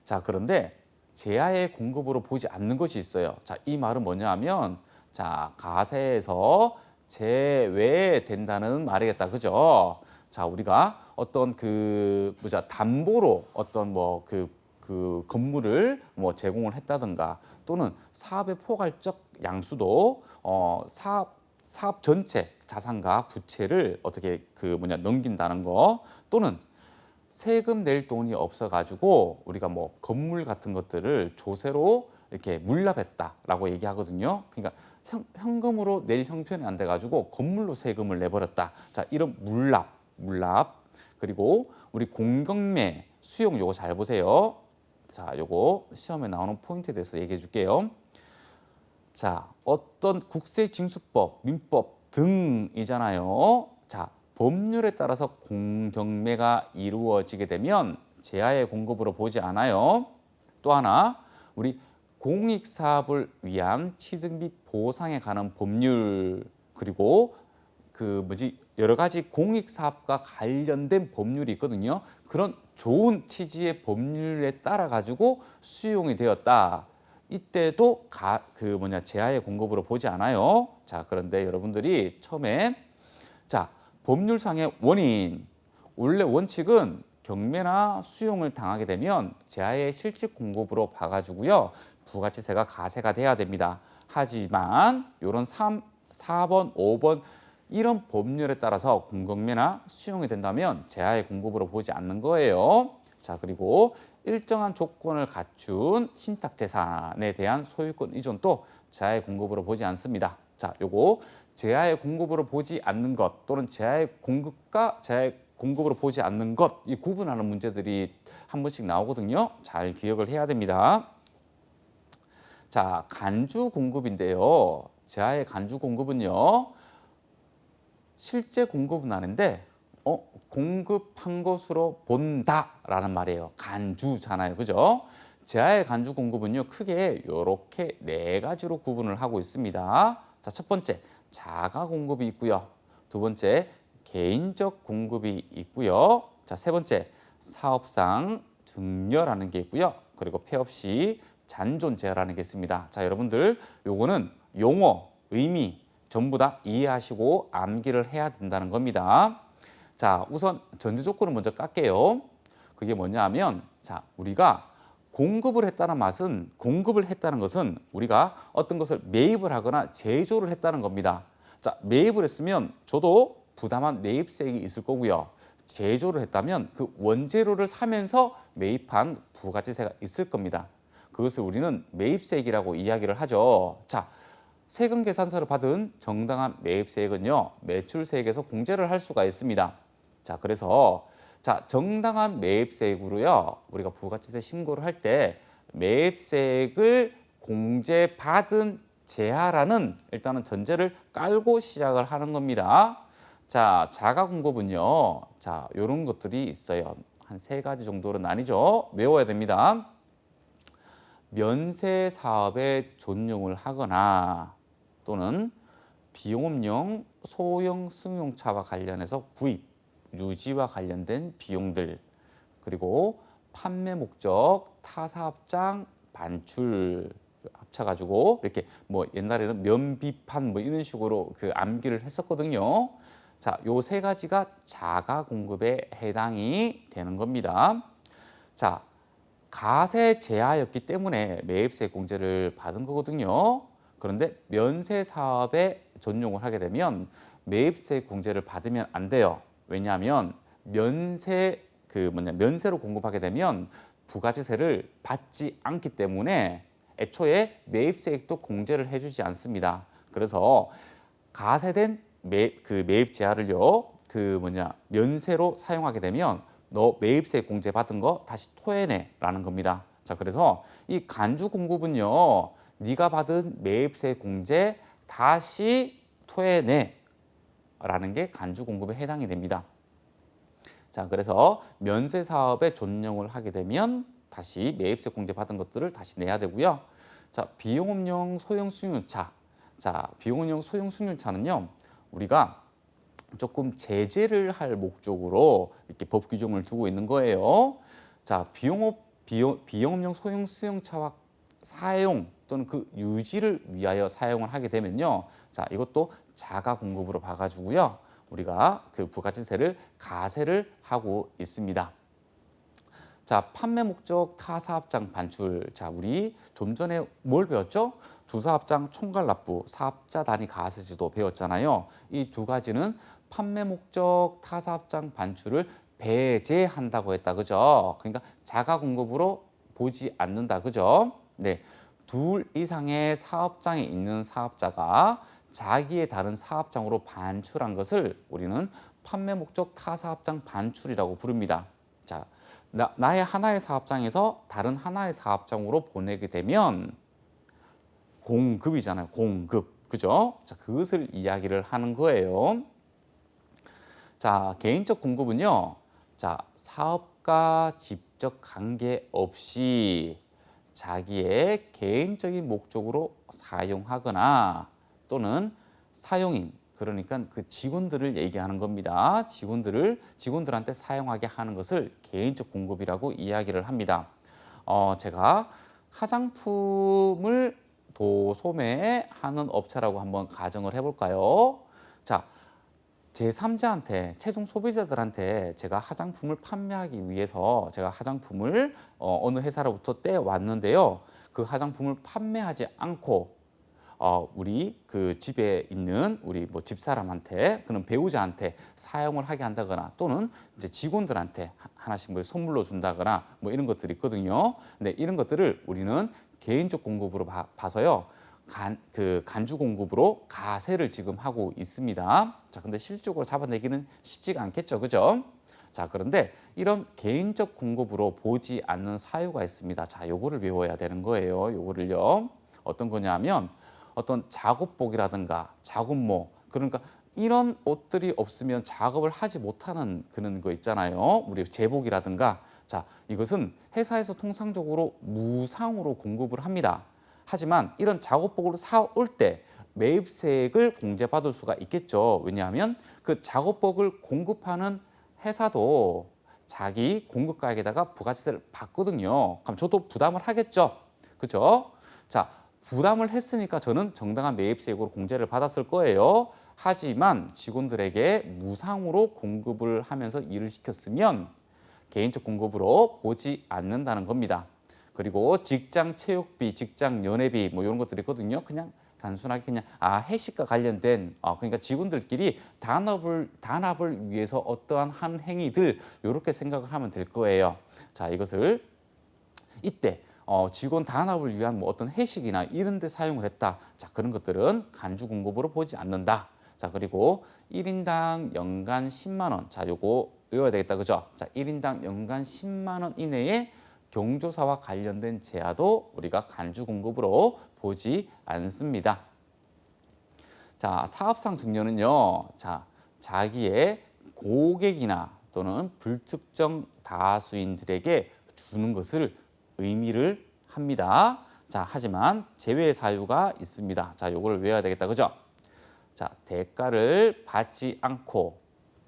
자, 그런데 제야의 공급으로 보지 않는 것이 있어요. 자, 이 말은 뭐냐 하면 자, 가세에서 제외된다는 말이겠다. 그죠? 자, 우리가 어떤 담보로 어떤 건물을 제공을 했다든가 또는 사업의 포괄적 양수도 사업 전체 자산과 부채를 어떻게 넘긴다는 거 또는 세금 낼 돈이 없어 가지고 우리가 건물 같은 것들을 조세로 이렇게 물납했다라고 얘기하거든요. 그러니까 현금으로 낼 형편이 안 돼 가지고 건물로 세금을 내버렸다. 자, 이런 물납. 그리고 우리 공경매 수용 요거 잘 보세요. 자, 요거 시험에 나오는 포인트에 대해서 얘기해 줄게요. 자, 어떤 국세징수법, 민법 등이잖아요. 자, 법률에 따라서 공경매가 이루어지게 되면 제야의 공급으로 보지 않아요. 또 하나, 우리 공익사업을 위한 취득 및 보상에 관한 법률 그리고 여러 가지 공익사업과 관련된 법률이 있거든요. 그런 좋은 취지의 법률에 따라 가지고 수용이 되었다. 이때도 제야의 공급으로 보지 않아요. 자, 그런데 여러분들이 처음에 자, 법률상의 원인 원래 원칙은 경매나 수용을 당하게 되면 제야의 실질 공급으로 봐가지고요. 부가치세가 가세가 돼야 됩니다. 하지만 이런 4번, 5번 이런 법률에 따라서 공급매나 수용이 된다면 제하의 공급으로 보지 않는 거예요. 자, 그리고 일정한 조건을 갖춘 신탁재산에 대한 소유권 이전도 제하의 공급으로 보지 않습니다. 자, 요거 제하의 공급으로 보지 않는 것 또는 제하의 공급과 제하의 공급으로 보지 않는 것, 이 구분하는 문제들이 한 번씩 나오거든요. 잘 기억을 해야 됩니다. 자, 간주 공급인데요. 제하의 간주 공급은요, 실제 공급은 아닌데 공급한 것으로 본다라는 말이에요. 간주잖아요, 그죠? 제하의 간주 공급은요, 크게 이렇게 네 가지로 구분을 하고 있습니다. 자, 첫 번째 자가 공급이 있고요. 두 번째 개인적 공급이 있고요. 자, 세 번째 사업상 증여라는 게 있고요. 그리고 폐업 시 잔존 제하라는 게 있습니다. 자, 여러분들 요거는 용어, 의미 전부 다 이해하시고 암기를 해야 된다는 겁니다. 자, 우선 전제 조건을 먼저 깎게요. 그게 뭐냐면, 자, 우리가 공급을 했다는 것은 우리가 어떤 것을 매입을 하거나 제조를 했다는 겁니다. 자, 매입을 했으면 저도 부담한 매입세액이 있을 거고요. 제조를 했다면 그 원재료를 사면서 매입한 부가치세가 있을 겁니다. 그것을 우리는 매입세액이라고 이야기를 하죠. 자, 세금 계산서를 받은 정당한 매입세액은요, 매출세액에서 공제를 할 수가 있습니다. 자, 그래서 정당한 매입세액으로요, 우리가 부가치세 신고를 할 때 매입세액을 공제받은 제하라는 일단은 전제를 깔고 시작을 하는 겁니다. 자, 자가공급은요, 자, 이런 것들이 있어요. 한 세 가지 정도로 나뉘죠. 외워야 됩니다. 면세 사업에 존용을 하거나 또는 비용업용 소형 승용차와 관련해서 구입, 유지와 관련된 비용들, 그리고 판매 목적 타사업장 반출 합쳐가지고 이렇게 뭐 옛날에는 면비판 뭐 이런 식으로 그 암기를 했었거든요. 자, 요 세 가지가 자가 공급에 해당이 되는 겁니다. 자, 가세 제하였기 때문에 매입세 공제를 받은 거거든요. 그런데 면세 사업에 전용을 하게 되면 매입세 공제를 받으면 안 돼요. 왜냐하면 면세로 공급하게 되면 부가치세를 받지 않기 때문에 애초에 매입세액도 공제를 해주지 않습니다. 그래서 가세된 매입 제하를요, 면세로 사용하게 되면 너 매입세 공제 받은 거 다시 토해내라는 겁니다. 자, 그래서 이 간주 공급은요, 네가 받은 매입세 공제 다시 토해내라는 게 간주 공급에 해당이 됩니다. 자, 그래서 면세 사업에 존용을 하게 되면 다시 매입세 공제 받은 것들을 다시 내야 되고요. 자, 비용업용 소형 승용차. 자, 비용업용 소형 승용차는요, 우리가 조금 제재를 할 목적으로 이렇게 법 규정을 두고 있는 거예요. 자, 비용업용 소형 승용차와 사용 또는 그 유지를 위하여 사용을 하게 되면요. 자, 이것도 자가 공급으로 봐가지고요, 우리가 그 부가치세를 가세를 하고 있습니다. 자, 판매 목적 타사업장 반출. 자, 우리 좀 전에 뭘 배웠죠? 주사업장 총괄 납부, 사업자 단위 가세제도 배웠잖아요. 이 두 가지는 판매 목적 타사업장 반출을 배제한다고 했다, 그죠? 그러니까 자가 공급으로 보지 않는다, 그죠? 네, 둘 이상의 사업장에 있는 사업자가 자기의 다른 사업장으로 반출한 것을 우리는 판매 목적 타사업장 반출이라고 부릅니다. 자, 나의 하나의 사업장에서 다른 하나의 사업장으로 보내게 되면 공급이잖아요. 공급. 그죠? 자, 그것을 이야기를 하는 거예요. 자, 개인적 공급은요. 자, 사업과 직접 관계없이 자기의 개인적인 목적으로 사용하거나 또는 사용인, 그러니까 그 직원들을 얘기하는 겁니다. 직원들한테 사용하게 하는 것을 개인적 공급이라고 이야기를 합니다. 제가 화장품을 도소매하는 업체라고 한번 가정을 해볼까요? 자, 제3자한테, 최종 소비자들한테 제가 화장품을 판매하기 위해서 제가 화장품을 어느 회사로부터 떼왔는데요. 그 화장품을 판매하지 않고 우리 그 집에 있는 우리 뭐 집사람한테 그런 배우자한테 사용을 하게 한다거나 또는 이제 직원들한테 하나씩 뭐 선물로 준다거나 뭐 이런 것들이 있거든요. 근데 이런 것들을 우리는 개인적 공급으로 봐서요. 간주 공급으로 가세를 지금 하고 있습니다. 자, 근데 실질적으로 잡아내기는 쉽지가 않겠죠. 그죠? 자, 그런데 이런 개인적 공급으로 보지 않는 사유가 있습니다. 자, 요거를 외워야 되는 거예요. 요거를요. 어떤 거냐면 어떤 작업복이라든가 작업모, 그러니까 이런 옷들이 없으면 작업을 하지 못하는 그런 거 있잖아요. 우리 제복이라든가. 자, 이것은 회사에서 통상적으로 무상으로 공급을 합니다. 하지만 이런 작업복을 사올 때 매입세액을 공제받을 수가 있겠죠. 왜냐하면 그 작업복을 공급하는 회사도 자기 공급가액에다가 부가세를 받거든요. 그럼 저도 부담을 하겠죠. 그죠? 자, 부담을 했으니까 저는 정당한 매입세액으로 공제를 받았을 거예요. 하지만 직원들에게 무상으로 공급을 하면서 일을 시켰으면 개인적 공급으로 보지 않는다는 겁니다. 그리고 직장 체육비, 직장 연회비 뭐 이런 것들이 있거든요. 그냥 단순하게 그냥 회식과 관련된 그러니까 직원들끼리 단합을 위해서 어떠한 한 행위들 이렇게 생각을 하면 될 거예요. 자, 이것을 이때 직원 단합을 위한 뭐 어떤 회식이나 이런 데 사용을 했다. 자, 그런 것들은 간주 공급으로 보지 않는다. 자, 그리고 1인당 연간 10만 원. 자, 요거 외워야 되겠다. 그죠? 자, 1인당 연간 10만 원 이내에 경조사와 관련된 제하도 우리가 간주 공급으로 보지 않습니다. 자, 사업상 증여는요. 자, 자기의 고객이나 또는 불특정 다수인들에게 주는 것을 의미를 합니다. 자, 하지만 제외 사유가 있습니다. 자, 요걸 외워야 되겠다. 그죠? 자, 대가를 받지 않고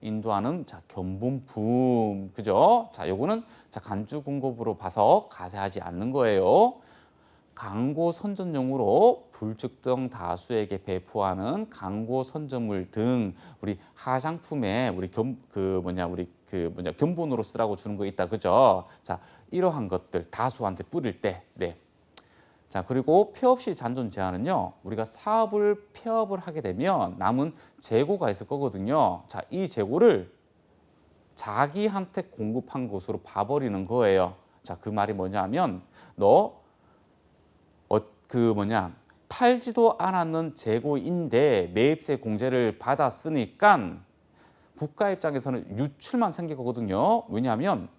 인도하는 견본품. 그죠? 자, 요거는 간주 공급으로 봐서 가세하지 않는 거예요. 광고 선전용으로 불특정 다수에게 배포하는 광고 선전물 등 우리 화장품에 우리 견본으로 쓰라고 주는 거 있다. 그죠? 자, 이러한 것들 다수한테 뿌릴 때, 네. 자, 그리고 폐업시 잔존 제한은요, 우리가 사업을 폐업을 하게 되면 남은 재고가 있을 거거든요. 자, 이 재고를 자기한테 공급한 것으로 봐버리는 거예요. 자, 그 말이 뭐냐면, 팔지도 않았는 재고인데 매입세 공제를 받았으니까 국가 입장에서는 유출만 생길 거거든요. 왜냐하면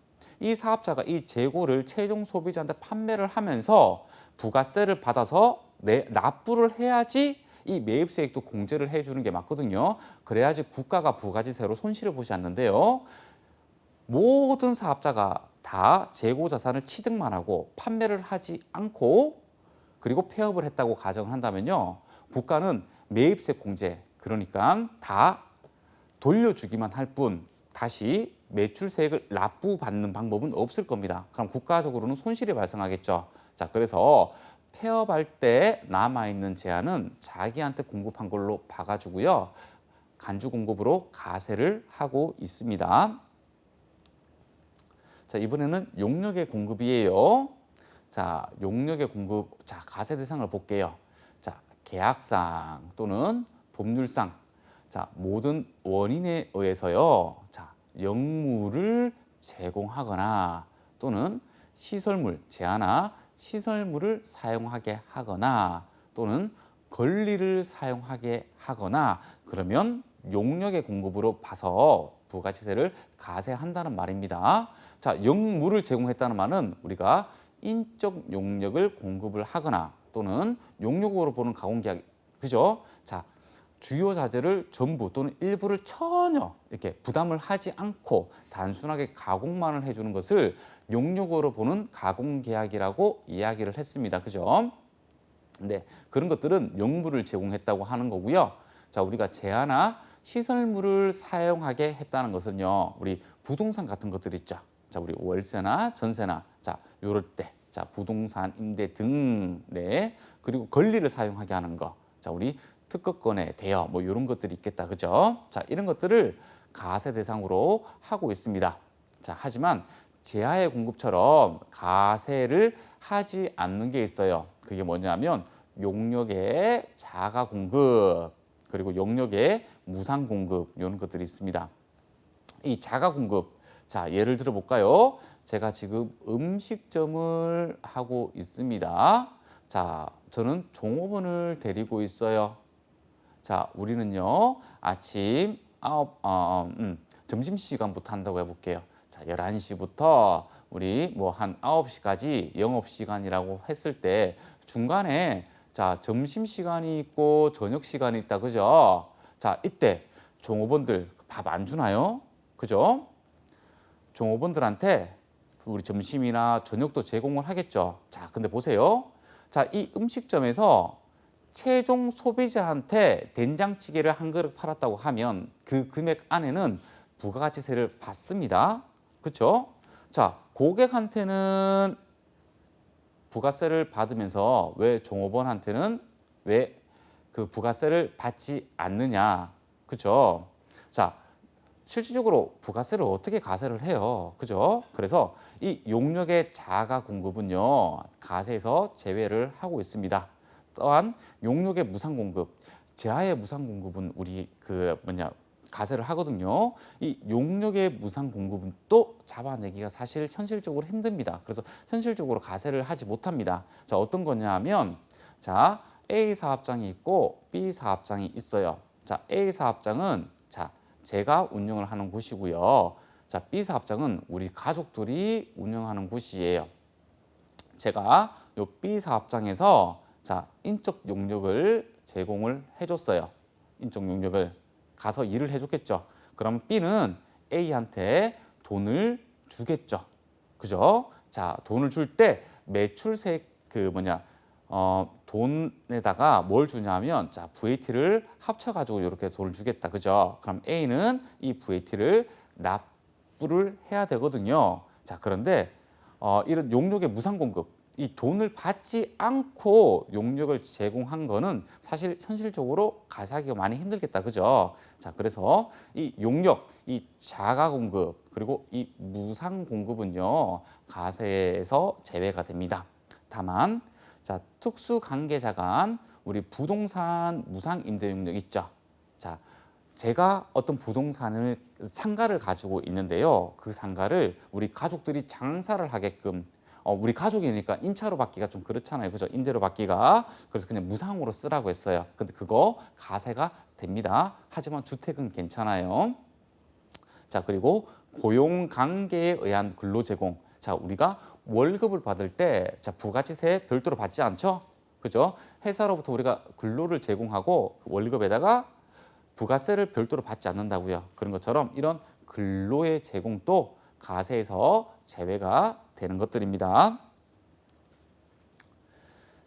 이 사업자가 이 재고를 최종 소비자한테 판매를 하면서 부가세를 받아서 납부를 해야지 이 매입세액도 공제를 해주는 게 맞거든요. 그래야지 국가가 부가지세로 손실을 보지 않는데요. 모든 사업자가 다 재고 자산을 취득만 하고 판매를 하지 않고 그리고 폐업을 했다고 가정을 한다면요. 국가는 매입세 공제, 그러니까 다 돌려주기만 할 뿐 다시 매출세액을 납부받는 방법은 없을 겁니다. 그럼 국가적으로는 손실이 발생하겠죠. 자, 그래서 폐업할 때 남아있는 제한은 자기한테 공급한 걸로 봐가지고요. 간주 공급으로 가세를 하고 있습니다. 자, 이번에는 용역의 공급이에요. 자, 용역의 공급, 자, 가세 대상을 볼게요. 자, 계약상 또는 법률상, 자, 모든 원인에 의해서요. 자, 영무를 제공하거나 또는 시설물, 제한나 시설물을 사용하게 하거나 또는 권리를 사용하게 하거나 그러면 용역의 공급으로 봐서 부가치세를 가세한다는 말입니다. 자, 영무를 제공했다는 말은 우리가 인적 용역을 공급을 하거나 또는 용역으로 보는 가공계약, 그죠? 자, 주요 자재를 전부 또는 일부를 전혀 이렇게 부담을 하지 않고 단순하게 가공만을 해주는 것을 용역으로 보는 가공계약이라고 이야기를 했습니다. 그죠? 네, 그런 것들은 영무를 제공했다고 하는 거고요. 자, 우리가 제한나 시설물을 사용하게 했다는 것은요, 우리 부동산 같은 것들 있죠. 자, 우리 월세나 전세나, 자, 요럴 때, 자, 부동산 임대 등, 네, 그리고 권리를 사용하게 하는 거, 자, 우리 특허권에 대여, 뭐 이런 것들이 있겠다, 그죠? 자, 이런 것들을 가세 대상으로 하고 있습니다. 자, 하지만 제하의 공급처럼 가세를 하지 않는 게 있어요. 그게 뭐냐면 용역의 자가 공급 그리고 용역의 무상 공급 이런 것들이 있습니다. 이 자가 공급, 자 예를 들어 볼까요? 제가 지금 음식점을 하고 있습니다. 자, 저는 종업원을 데리고 있어요. 자, 우리는요 아침 점심시간부터 한다고 해볼게요. 자, 11시부터 우리 뭐 한 9시까지 영업시간이라고 했을 때 중간에 자, 점심시간이 있고 저녁시간이 있다, 그죠? 자, 이때 종업원들 밥 안 주나요? 그죠? 종업원들한테 우리 점심이나 저녁도 제공을 하겠죠. 자, 근데 보세요. 자, 이 음식점에서 최종 소비자한테 된장찌개를 한 그릇 팔았다고 하면 그 금액 안에는 부가가치세를 받습니다. 그렇죠? 자, 고객한테는 부가세를 받으면서 왜 종업원한테는 왜 그 부가세를 받지 않느냐? 그렇죠? 자, 실질적으로 부가세를 어떻게 가세를 해요? 그죠? 그래서 이 용역의 자가 공급은요, 가세에서 제외를 하고 있습니다. 또한 용역의 무상 공급, 제하의 무상 공급은 우리 가세를 하거든요. 이 용역의 무상 공급은 또 잡아내기가 사실 현실적으로 힘듭니다. 그래서 현실적으로 가세를 하지 못합니다. 자, 어떤 거냐 하면 자, A 사업장이 있고 B 사업장이 있어요. 자, A 사업장은 자, 제가 운영을 하는 곳이고요. 자, B 사업장은 우리 가족들이 운영하는 곳이에요. 제가 요 B 사업장에서 자, 인적 용역을 제공을 해줬어요. 인적 용역을 가서 일을 해줬겠죠. 그럼 B는 A한테 돈을 주겠죠. 그죠? 자, 돈을 줄 때 매출세 돈에다가 뭘 주냐면 자, VAT를 합쳐가지고 이렇게 돈을 주겠다. 그죠? 그럼 A는 이 VAT를 납부를 해야 되거든요. 자, 그런데 이런 용역의 무상 공급, 이 돈을 받지 않고 용역을 제공한 거는 사실 현실적으로 가사하기가 많이 힘들겠다. 그죠? 자, 그래서 이 용역, 이 자가 공급, 그리고 이 무상 공급은요, 가세에서 제외가 됩니다. 다만, 자, 특수 관계자 간 우리 부동산 무상 임대 용역 있죠. 자, 제가 어떤 부동산을 상가를 가지고 있는데요. 그 상가를 우리 가족들이 장사를 하게끔 우리 가족이니까 임차로 받기가 좀 그렇잖아요. 그죠? 임대로 받기가. 그래서 그냥 무상으로 쓰라고 했어요. 근데 그거 가세가 됩니다. 하지만 주택은 괜찮아요. 자, 그리고 고용 관계에 의한 근로 제공. 자, 우리가 월급을 받을 때 자, 부가치세 별도로 받지 않죠? 그죠? 회사로부터 우리가 근로를 제공하고 그 월급에다가 부가세를 별도로 받지 않는다고요. 그런 것처럼 이런 근로의 제공도 가세에서 제외가 되는 것들입니다.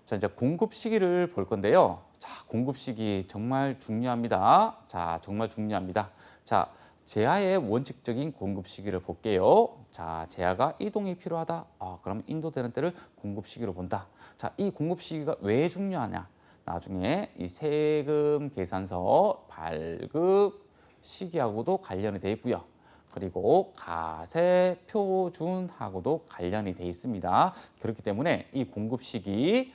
자, 이제 공급 시기를 볼 건데요. 자, 공급 시기 정말 중요합니다. 자, 정말 중요합니다. 자, 제하의 원칙적인 공급 시기를 볼게요. 자, 제하가 이동이 필요하다. 그럼 인도되는 때를 공급 시기로 본다. 자, 이 공급 시기가 왜 중요하냐? 나중에 이 세금 계산서 발급 시기하고도 관련이 돼 있고요. 그리고 가세 표준하고도 관련이 돼 있습니다. 그렇기 때문에 이 공급 시기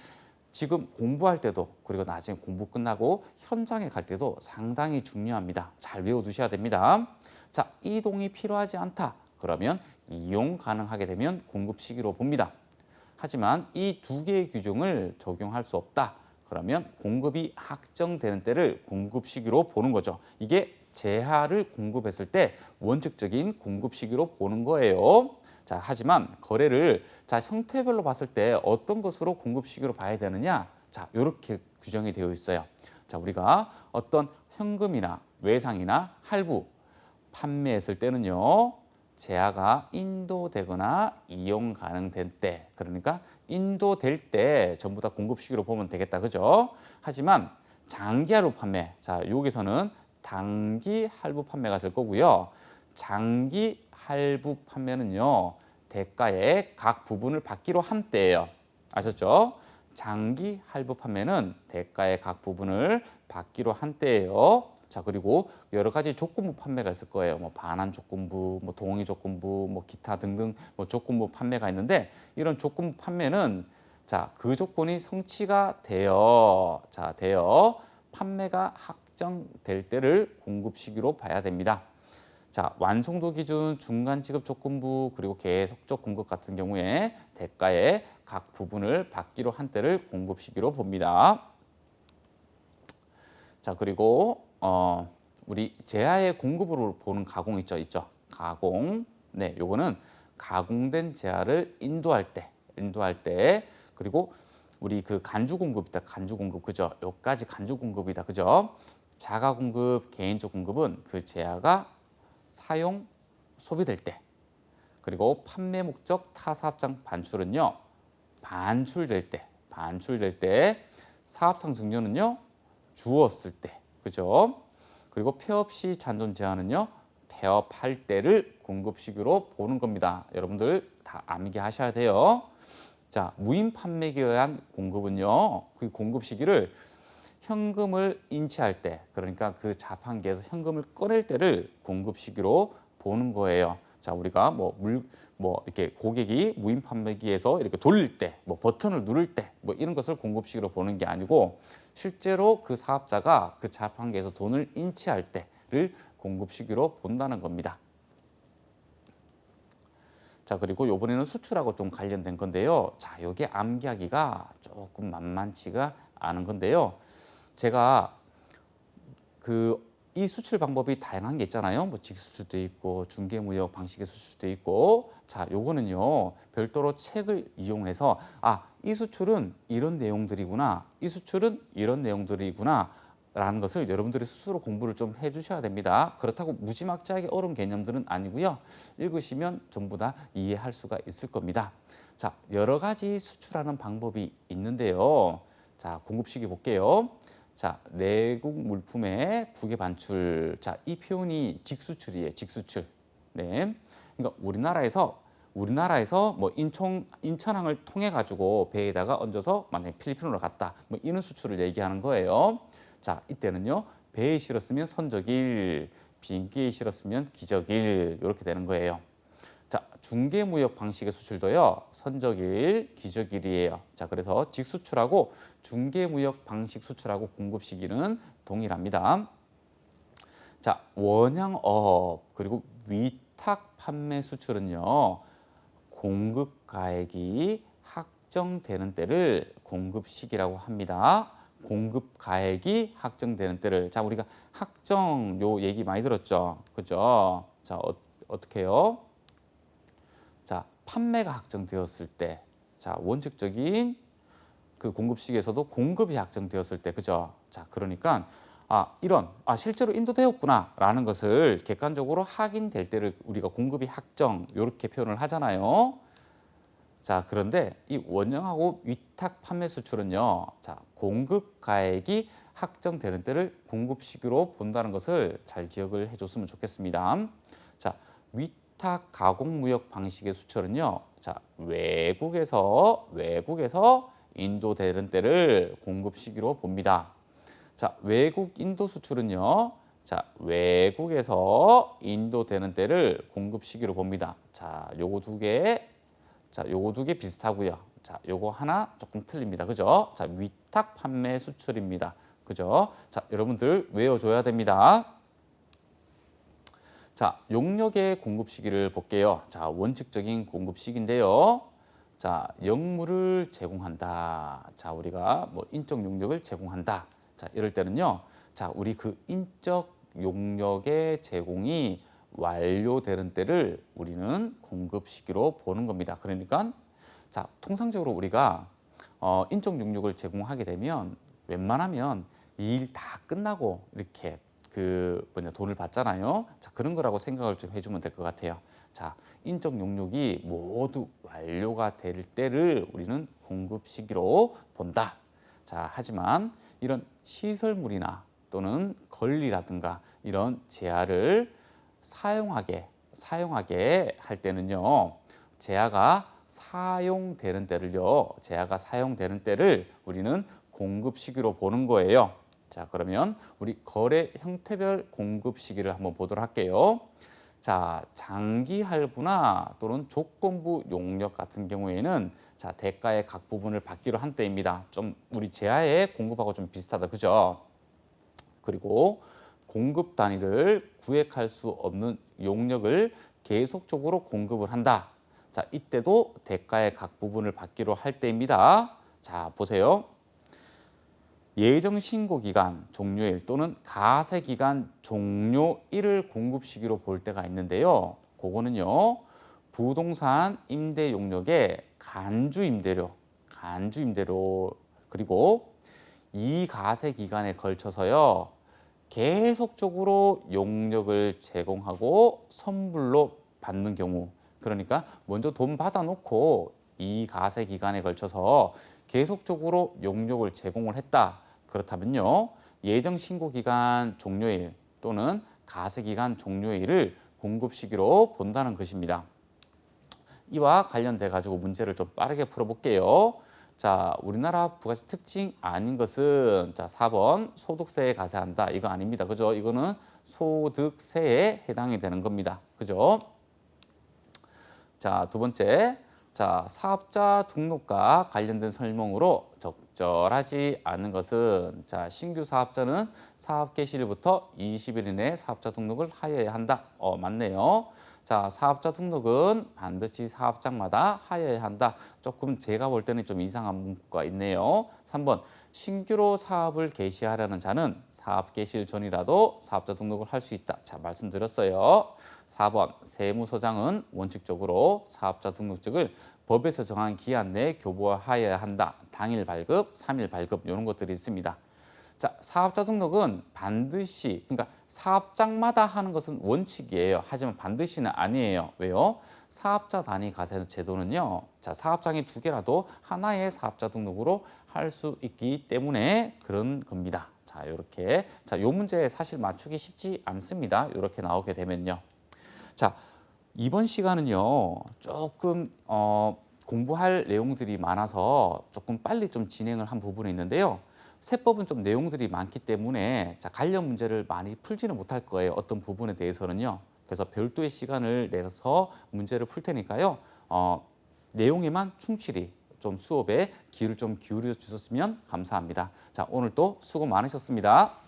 지금 공부할 때도 그리고 나중에 공부 끝나고 현장에 갈 때도 상당히 중요합니다. 잘 외워두셔야 됩니다. 자, 이동이 필요하지 않다. 그러면 이용 가능하게 되면 공급 시기로 봅니다. 하지만 이 두 개의 규정을 적용할 수 없다. 그러면 공급이 확정되는 때를 공급 시기로 보는 거죠. 이게 제하를 공급했을 때 원칙적인 공급 시기로 보는 거예요. 자, 하지만 거래를 자, 형태별로 봤을 때 어떤 것으로 공급 시기로 봐야 되느냐? 자, 이렇게 규정이 되어 있어요. 자, 우리가 어떤 현금이나 외상이나 할부 판매했을 때는요. 제하가 인도되거나 이용 가능될 때, 그러니까 인도될 때 전부 다 공급 시기로 보면 되겠다. 그죠? 하지만 장기 할부 판매, 자, 여기서는 단기 할부 판매가 될 거고요. 장기 할부 판매는요. 대가의 각 부분을 받기로 한 때예요. 아셨죠? 장기 할부 판매는 대가의 각 부분을 받기로 한 때예요. 자, 그리고 여러 가지 조건부 판매가 있을 거예요. 뭐 반환 조건부, 뭐 동의 조건부, 뭐 기타 등등 뭐 조건부 판매가 있는데 이런 조건부 판매는 자, 그 조건이 성취가 되어 판매가 확정될 때를 공급 시기로 봐야 됩니다. 자, 완성도 기준, 중간 지급 조건부, 그리고 계속적 공급 같은 경우에 대가의 각 부분을 받기로 한 때를 공급 시기로 봅니다. 자, 그리고 우리 제아의 공급으로 보는 가공 있죠. 가공. 네, 요거는 가공된 제아를 인도할 때, 그리고 우리 그 간주 공급이다. 간주 공급, 그죠? 요까지 간주 공급이다. 그죠? 자가 공급, 개인적 공급은 그 제아가 사용, 소비될 때, 그리고 판매 목적 타사업장 반출은요, 반출될 때, 사업상 증여는요, 주었을 때, 그죠? 그리고 폐업 시 잔존 제한은요, 폐업할 때를 공급 시기로 보는 겁니다. 여러분들 다 암기하셔야 돼요. 자, 무인 판매기에 의한 공급은요, 그 공급 시기를 현금을 인치할 때, 그러니까 그 자판기에서 현금을 꺼낼 때를 공급 시기로 보는 거예요. 자, 우리가 이렇게 고객이 무인 판매기에서 이렇게 돌릴 때, 버튼을 누를 때, 이런 것을 공급 시기로 보는 게 아니고, 실제로 그 사업자가 그 자판기에서 돈을 인치할 때를 공급 시기로 본다는 겁니다. 자, 그리고 이번에는 수출하고 좀 관련된 건데요. 자, 이게 암기하기가 조금 만만치가 않은 건데요. 제가 이 수출 방법이 다양한 게 있잖아요. 직수출도 있고 중개무역 방식의 수출도 있고. 자, 요거는요, 별도로 책을 이용해서 이 수출은 이런 내용들이구나, 이 수출은 이런 내용들이구나 라는 것을 여러분들이 스스로 공부를 좀 해주셔야 됩니다. 그렇다고 무지막지하게 어려운 개념들은 아니고요. 읽으시면 전부 다 이해할 수가 있을 겁니다. 자, 여러 가지 수출하는 방법이 있는데요. 자, 공급 시기 볼게요. 자, 내국 물품의 국외 반출. 자, 이 표현이 직수출이에요. 직수출. 네. 그러니까 우리나라에서 인천항을 통해 가지고 배에다가 얹어서 만약에 필리핀으로 갔다. 이런 수출을 얘기하는 거예요. 자, 이때는요, 배에 실었으면 선적일, 비행기에 실었으면 기적일, 이렇게 되는 거예요. 자, 중개무역 방식의 수출도요, 선적일, 기적일이에요. 자, 그래서 직수출하고 중개무역 방식 수출하고 공급 시기는 동일합니다. 자, 원양업 그리고 위탁 판매 수출은요, 공급 가액이 확정되는 때를 공급 시기라고 합니다. 공급 가액이 확정되는 때를. 자, 우리가 확정 요 얘기 많이 들었죠. 그죠? 자, 어떻게 해요? 자, 판매가 확정되었을 때, 자, 원칙적인 그 공급 시기에서도 공급이 확정되었을 때, 그죠? 자, 그러니까 실제로 인도되었구나라는 것을 객관적으로 확인될 때를 우리가 공급이 확정 이렇게 표현을 하잖아요. 자, 그런데 이 원형하고 위탁 판매 수출은요, 자, 공급 가액이 확정되는 때를 공급 시기로 본다는 것을 잘 기억을 해줬으면 좋겠습니다. 자, 위탁 가공무역 방식의 수출은요, 자, 외국에서 인도되는 때를 공급 시기로 봅니다. 자, 외국 인도 수출은요, 자, 외국에서 인도되는 때를 공급 시기로 봅니다. 자, 요거 두 개 비슷하고요. 자, 요거 하나 조금 틀립니다. 그죠? 자, 위탁 판매 수출입니다. 그죠? 자, 여러분들 외워줘야 됩니다. 자, 용역의 공급 시기를 볼게요. 자, 원칙적인 공급 시기인데요. 자, 역물을 제공한다. 자, 우리가 인적 용역을 제공한다. 자, 이럴 때는요. 자, 우리 그 인적 용역의 제공이 완료되는 때를 우리는 공급 시기로 보는 겁니다. 그러니까 자, 통상적으로 우리가 인적 용역을 제공하게 되면 웬만하면 이 일 다 끝나고 이렇게 돈을 받잖아요. 자, 그런 거라고 생각을 좀 해주면 될 것 같아요. 자, 인적 용역이 모두 완료가 될 때를 우리는 공급 시기로 본다. 자, 하지만 이런 시설물이나 또는 권리라든가 이런 제아를 사용하게 할 때는요, 제아가 사용되는 때를 우리는 공급 시기로 보는 거예요. 자, 그러면 우리 거래 형태별 공급 시기를 한번 보도록 할게요. 자, 장기 할부나 또는 조건부 용역 같은 경우에는 자, 대가의 각 부분을 받기로 한 때입니다. 좀 우리 제아의 공급하고 좀 비슷하다. 그죠? 그리고 공급 단위를 구획할 수 없는 용역을 계속적으로 공급을 한다. 자, 이때도 대가의 각 부분을 받기로 할 때입니다. 자, 보세요. 예정 신고 기간 종료일 또는 가세 기간 종료일을 공급 시기로 볼 때가 있는데요. 그거는요. 부동산 임대 용역의 간주 임대료 그리고 이 가세 기간에 걸쳐서요. 계속적으로 용역을 제공하고 선불로 받는 경우 그러니까 먼저 돈 받아놓고 이 가세 기간에 걸쳐서 계속적으로 용역을 제공을 했다. 그렇다면요. 예정 신고 기간 종료일 또는 가세 기간 종료일을 공급 시기로 본다는 것입니다. 이와 관련돼 가지고 문제를 좀 빠르게 풀어볼게요. 자, 우리나라 부가세 특징 아닌 것은 자, 4번 소득세에 가세한다. 이거 아닙니다. 그죠? 이거는 소득세에 해당이 되는 겁니다. 그죠? 자, 두 번째. 자, 사업자 등록과 관련된 설명으로 적절하지 않은 것은 자, 신규 사업자는 사업 개시일부터 20일 이내에 사업자 등록을 하여야 한다. 맞네요. 자, 사업자 등록은 반드시 사업장마다 하여야 한다. 조금 제가 볼 때는 좀 이상한 문구가 있네요. 3번 신규로 사업을 개시하려는 자는 사업 개시일 전이라도 사업자 등록을 할 수 있다. 자, 말씀드렸어요. 4번 세무서장은 원칙적으로 사업자 등록증을 법에서 정한 기한 내에 교부하여야 한다. 당일 발급, 3일 발급 이런 것들이 있습니다. 자, 사업자 등록은 반드시 그러니까 사업장마다 하는 것은 원칙이에요. 하지만 반드시는 아니에요. 왜요? 사업자 단위 가세 제도는요. 자, 사업장이 두 개라도 하나의 사업자 등록으로 할 수 있기 때문에 그런 겁니다. 자, 이렇게 자, 요 문제 사실 맞추기 쉽지 않습니다. 이렇게 나오게 되면요. 자, 이번 시간은요. 조금 공부할 내용들이 많아서 조금 빨리 좀 진행을 한 부분이 있는데요. 세법은 좀 내용들이 많기 때문에 자, 관련 문제를 많이 풀지는 못할 거예요. 어떤 부분에 대해서는요. 그래서 별도의 시간을 내서 문제를 풀 테니까요. 내용에만 충실히 좀 수업에 귀를 좀 기울여 주셨으면 감사합니다. 자, 오늘 또 수고 많으셨습니다.